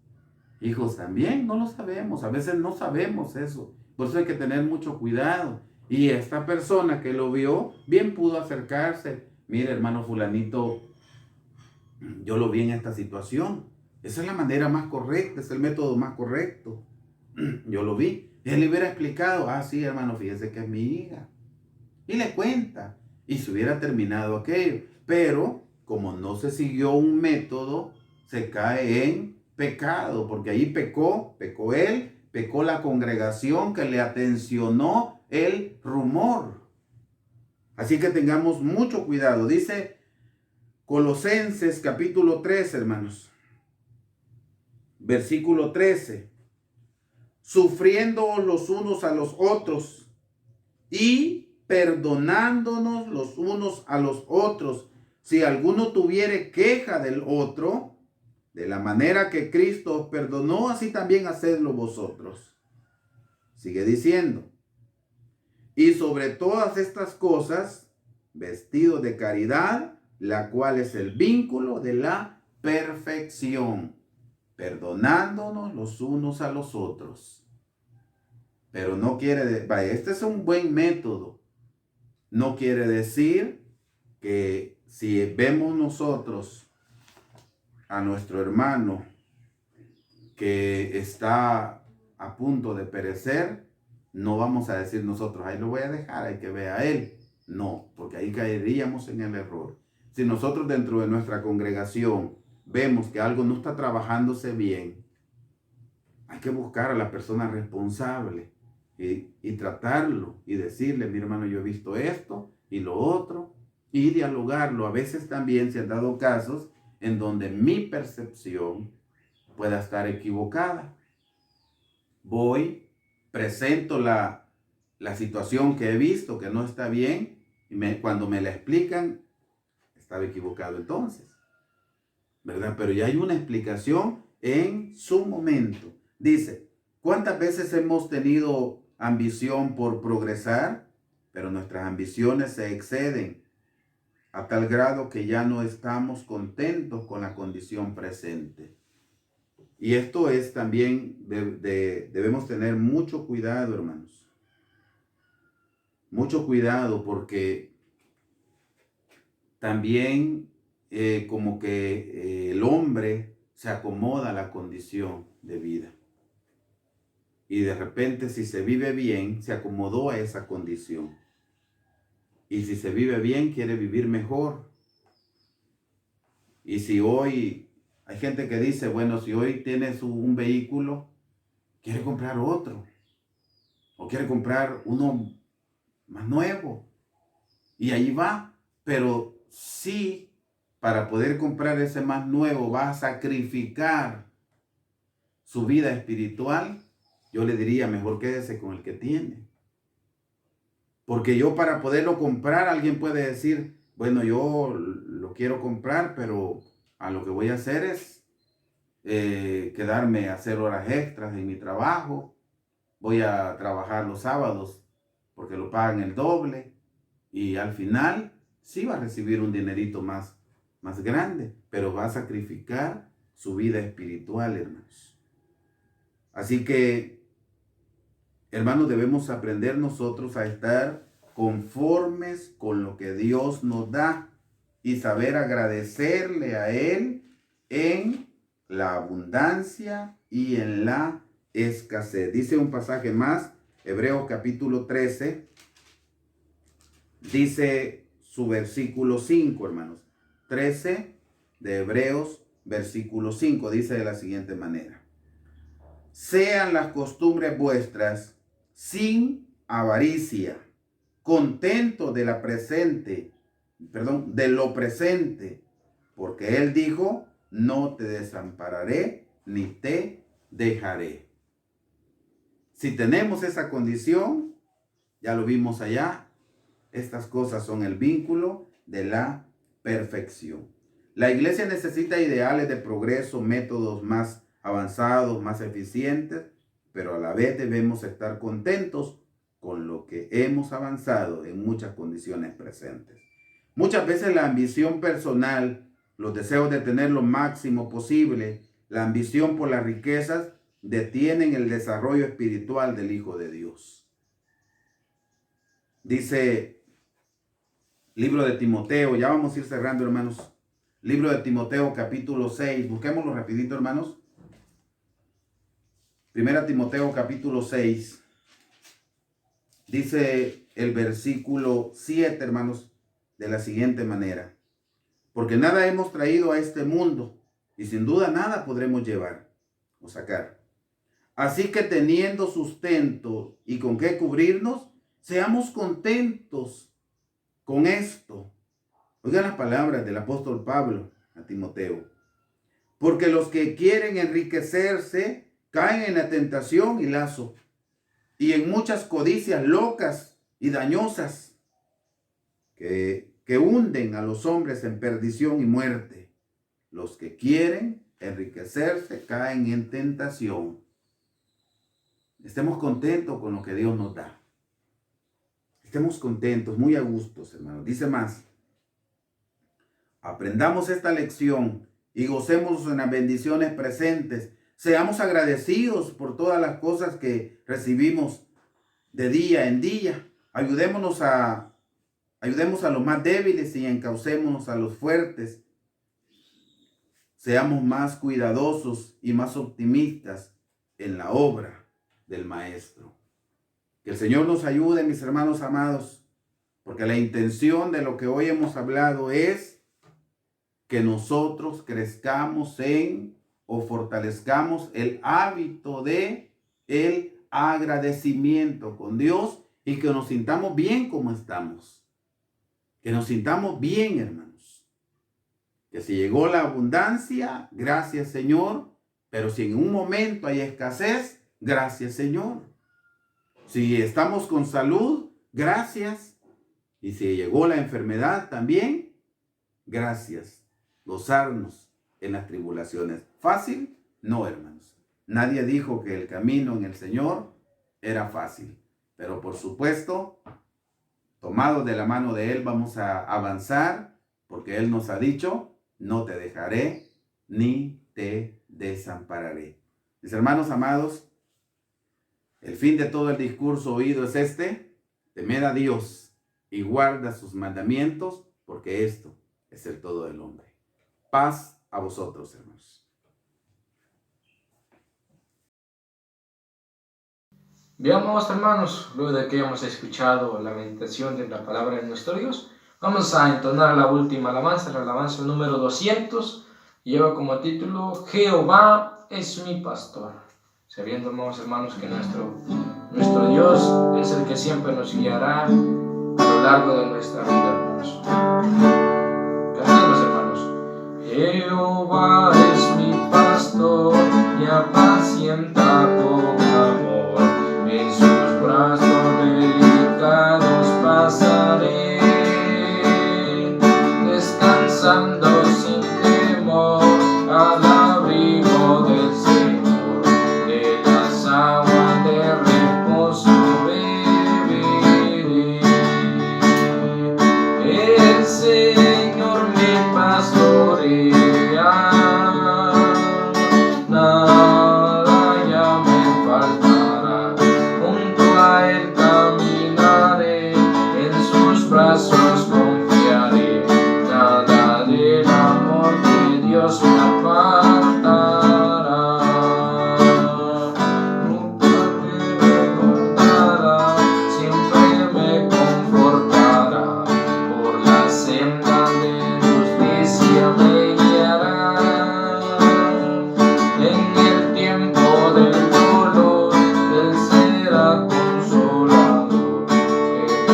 S2: también, no lo sabemos, a veces no sabemos eso, por eso hay que tener mucho cuidado. Y esta persona que lo vio, bien pudo acercarse, mire hermano fulanito, yo lo vi en esta situación. Esa es la manera más correcta, es el método más correcto. yo lo vi. Él le hubiera explicado, sí, hermano, fíjese que es mi hija. Y le cuenta. Y se hubiera terminado aquello. Pero como no se siguió un método, se cae en pecado. Porque ahí pecó él, pecó la congregación que le atencionó el rumor. Así que tengamos mucho cuidado. Dice Colosenses capítulo 3, hermanos. Versículo 13. Sufriendo los unos a los otros y perdonándonos los unos a los otros. Si alguno tuviere queja del otro, de la manera que Cristo os perdonó, así también hacedlo vosotros. Sigue diciendo. Y sobre todas estas cosas, vestidos de caridad, la cual es el vínculo de la perfección, perdonándonos los unos a los otros. Pero no quiere, este es un buen método. No quiere decir que si vemos nosotros a nuestro hermano que está a punto de perecer, no vamos a decir nosotros, ahí lo voy a dejar, hay que ver a él. No, porque ahí caeríamos en el error. Si nosotros dentro de nuestra congregación vemos que algo no está trabajándose bien, hay que buscar a la persona responsable y tratarlo y decirle, mi hermano, yo he visto esto y lo otro, y dialogarlo. A veces también se han dado casos en donde mi percepción pueda estar equivocada. Voy, presento la situación que he visto que no está bien, y cuando me la explican, estaba equivocado entonces, ¿verdad? Pero ya hay una explicación en su momento. Dice, ¿cuántas veces hemos tenido ambición por progresar? Pero nuestras ambiciones se exceden a tal grado que ya no estamos contentos con la condición presente. Y esto es también, debemos tener mucho cuidado, hermanos. Mucho cuidado, porque también como que el hombre se acomoda a la condición de vida. Y de repente, si se vive bien, se acomodó a esa condición. Y si se vive bien, quiere vivir mejor. Y si hoy hay gente que dice, bueno, si hoy tienes un vehículo, quiere comprar otro. O quiere comprar uno más nuevo. Y ahí va. Pero sí, para poder comprar ese más nuevo, va a sacrificar su vida espiritual. Yo le diría, mejor quédese con el que tiene. Porque yo, para poderlo comprar, alguien puede decir, bueno, yo lo quiero comprar, pero a lo que voy a hacer es quedarme a hacer horas extras en mi trabajo. Voy a trabajar los sábados porque lo pagan el doble. Y al final sí va a recibir un dinerito más grande, pero va a sacrificar su vida espiritual, hermanos. Así que, hermanos, debemos aprender nosotros a estar conformes con lo que Dios nos da y saber agradecerle a Él en la abundancia y en la escasez. Dice un pasaje más, Hebreos capítulo 13, dice su versículo 5, hermanos. 13 de Hebreos, versículo 5, dice de la siguiente manera. Sean las costumbres vuestras sin avaricia, contento de lo presente, porque Él dijo, no te desampararé ni te dejaré. Si tenemos esa condición, ya lo vimos allá, estas cosas son el vínculo de la perfección. La iglesia necesita ideales de progreso, métodos más avanzados, más eficientes, pero a la vez debemos estar contentos con lo que hemos avanzado en muchas condiciones presentes. Muchas veces la ambición personal, los deseos de tener lo máximo posible, la ambición por las riquezas, detienen el desarrollo espiritual del Hijo de Dios. Dice libro de Timoteo, ya vamos a ir cerrando, hermanos. Libro de Timoteo, capítulo 6. Busquémoslo rapidito, hermanos. 1 Timoteo capítulo 6, dice el versículo 7, hermanos, de la siguiente manera: porque nada hemos traído a este mundo, y sin duda nada podremos llevar o sacar. Así que teniendo sustento y con qué cubrirnos, seamos contentos con esto. Oigan las palabras del apóstol Pablo a Timoteo. Porque los que quieren enriquecerse caen en la tentación y lazo, y en muchas codicias locas y dañosas que hunden a los hombres en perdición y muerte. Los que quieren enriquecerse caen en tentación. Estemos contentos con lo que Dios nos da. Estemos contentos, muy a gustos, hermanos. Dice más: aprendamos esta lección y gocemos en las bendiciones presentes. Seamos agradecidos por todas las cosas que recibimos de día en día. Ayudemos a los más débiles y encaucémonos a los fuertes. Seamos más cuidadosos y más optimistas en la obra del Maestro. Que el Señor nos ayude, mis hermanos amados, porque la intención de lo que hoy hemos hablado es que nosotros crezcamos o fortalezcamos el hábito de el agradecimiento con Dios y que nos sintamos bien como estamos. Que nos sintamos bien, hermanos. Que si llegó la abundancia, gracias, Señor. Pero si en un momento hay escasez, gracias, Señor. Si estamos con salud, gracias. Y si llegó la enfermedad también, gracias. Gozarnos en las tribulaciones. ¿Fácil? No, hermanos. Nadie dijo que el camino en el Señor era fácil. Pero por supuesto, tomados de la mano de Él, vamos a avanzar, porque Él nos ha dicho: no te dejaré ni te desampararé. Mis hermanos amados, el fin de todo el discurso oído es este: temed a Dios y guarda sus mandamientos, porque esto es el todo del hombre. Paz a vosotros, hermanos.
S1: Bien, amados hermanos, luego de que hemos escuchado la meditación de la palabra de nuestro Dios, vamos a entonar la última alabanza, la alabanza número 200, lleva como título: Jehová es mi pastor. Sabiendo, amados hermanos, que nuestro Dios es el que siempre nos guiará a lo largo de nuestra vida, hermanos. Cantemos, hermanos. Jehová es mi pastor, me apacienta con amor, en sus brazos delicados pasaré, descansando sin temor al abrigo del Señor, de las aguas de reposo beberé. El Señor me pastorea, nada ya me faltará. Junto a Él caminaré, en sus brazos confiaré. Nada del amor de Dios me apartará. Nunca me recordará, siempre me confortará. Por la senda de justicia me guiará. En el tiempo del dolor, Él será consolado.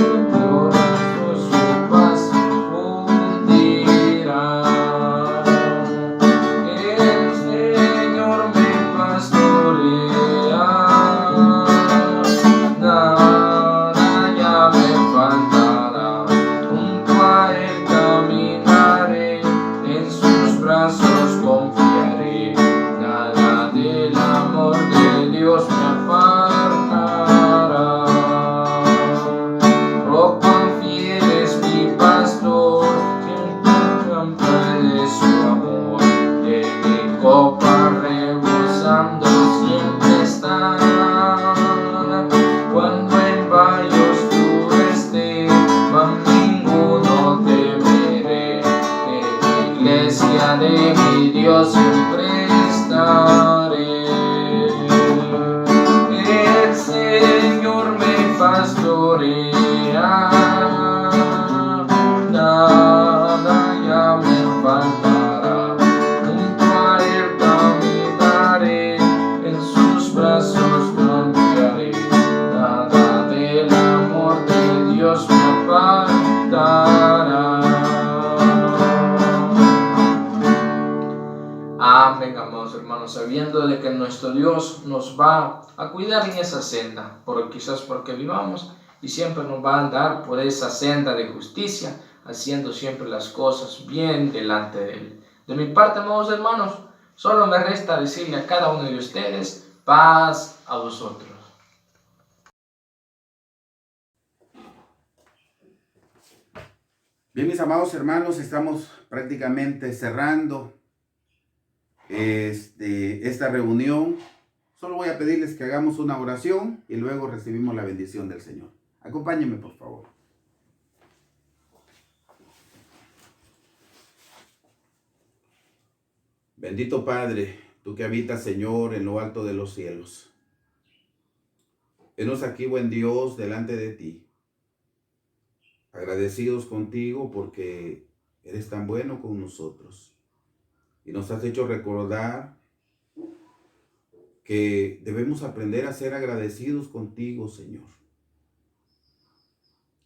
S1: El glorioso su paz fundirá. El Señor me pastorea, nada ya me faltará. Junto a Él caminaré, en sus brazos confiaré. Nada del amor de Dios me apartará. Oh, cuán fiel es mi pastor, siempre campa de su amor. De mi copa rebosando siempre está. Cuando en valle oscuro esté, a ninguno temeré. En la iglesia de mi Dios siempre estaré. hermanos, sabiendo de que nuestro Dios nos va a cuidar en esa senda, quizás porque vivamos y siempre nos va a andar por esa senda de justicia, haciendo siempre las cosas bien delante de Él. De mi parte, amados hermanos, solo me resta decirle a cada uno de ustedes, paz a vosotros.
S2: Bien, mis amados hermanos, estamos prácticamente cerrando esta reunión. Solo voy a pedirles que hagamos una oración y luego recibimos la bendición del Señor. Acompáñenme, por favor. Bendito Padre, tú que habitas, Señor, en lo alto de los cielos. Venos aquí, buen Dios, delante de ti, agradecidos contigo porque eres tan bueno con nosotros y nos has hecho recordar que debemos aprender a ser agradecidos contigo, Señor.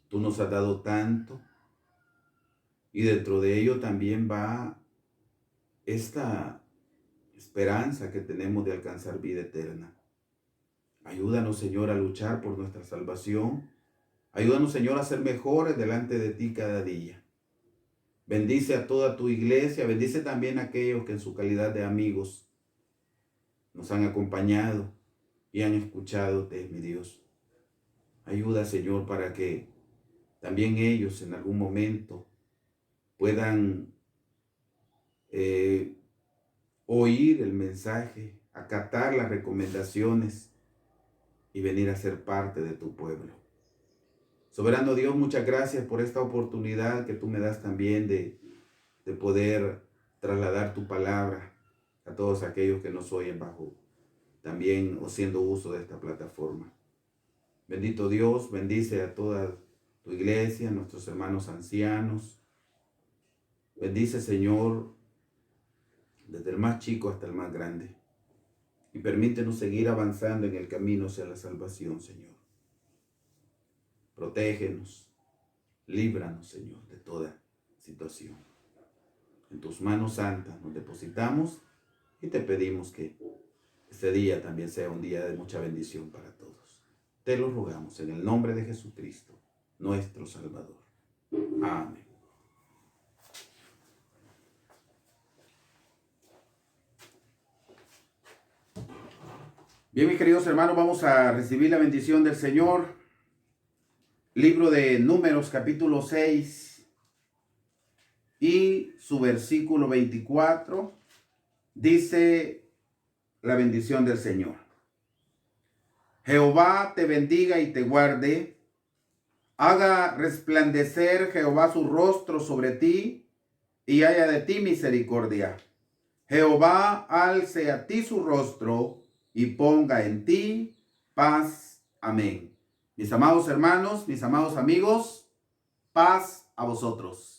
S2: Tú nos has dado tanto y dentro de ello también va esta esperanza que tenemos de alcanzar vida eterna. Ayúdanos, Señor, a luchar por nuestra salvación. Ayúdanos, Señor, a ser mejores delante de ti cada día. Bendice a toda tu iglesia, bendice también a aquellos que en su calidad de amigos nos han acompañado y han escuchado-te, mi Dios. Ayuda, Señor, para que también ellos en algún momento puedan oír el mensaje, acatar las recomendaciones y venir a ser parte de tu pueblo. Soberano Dios, muchas gracias por esta oportunidad que tú me das también de poder trasladar tu palabra a todos aquellos que nos oyen bajo también o haciendo uso de esta plataforma. Bendito Dios, bendice a toda tu iglesia, a nuestros hermanos ancianos. Bendice, Señor, desde el más chico hasta el más grande. Y permítenos seguir avanzando en el camino hacia la salvación, Señor. Protégenos, líbranos, Señor, de toda situación. En tus manos santas nos depositamos y te pedimos que este día también sea un día de mucha bendición para todos. Te lo rogamos en el nombre de Jesucristo, nuestro Salvador. Amén. Bien, mis queridos hermanos, vamos a recibir la bendición del Señor. Libro de Números, capítulo 6 y su versículo 24, dice la bendición del Señor. Jehová te bendiga y te guarde. Haga resplandecer Jehová su rostro sobre ti y haya de ti misericordia. Jehová alce a ti su rostro y ponga en ti paz. Amén. Mis amados hermanos, mis amados amigos, paz a vosotros.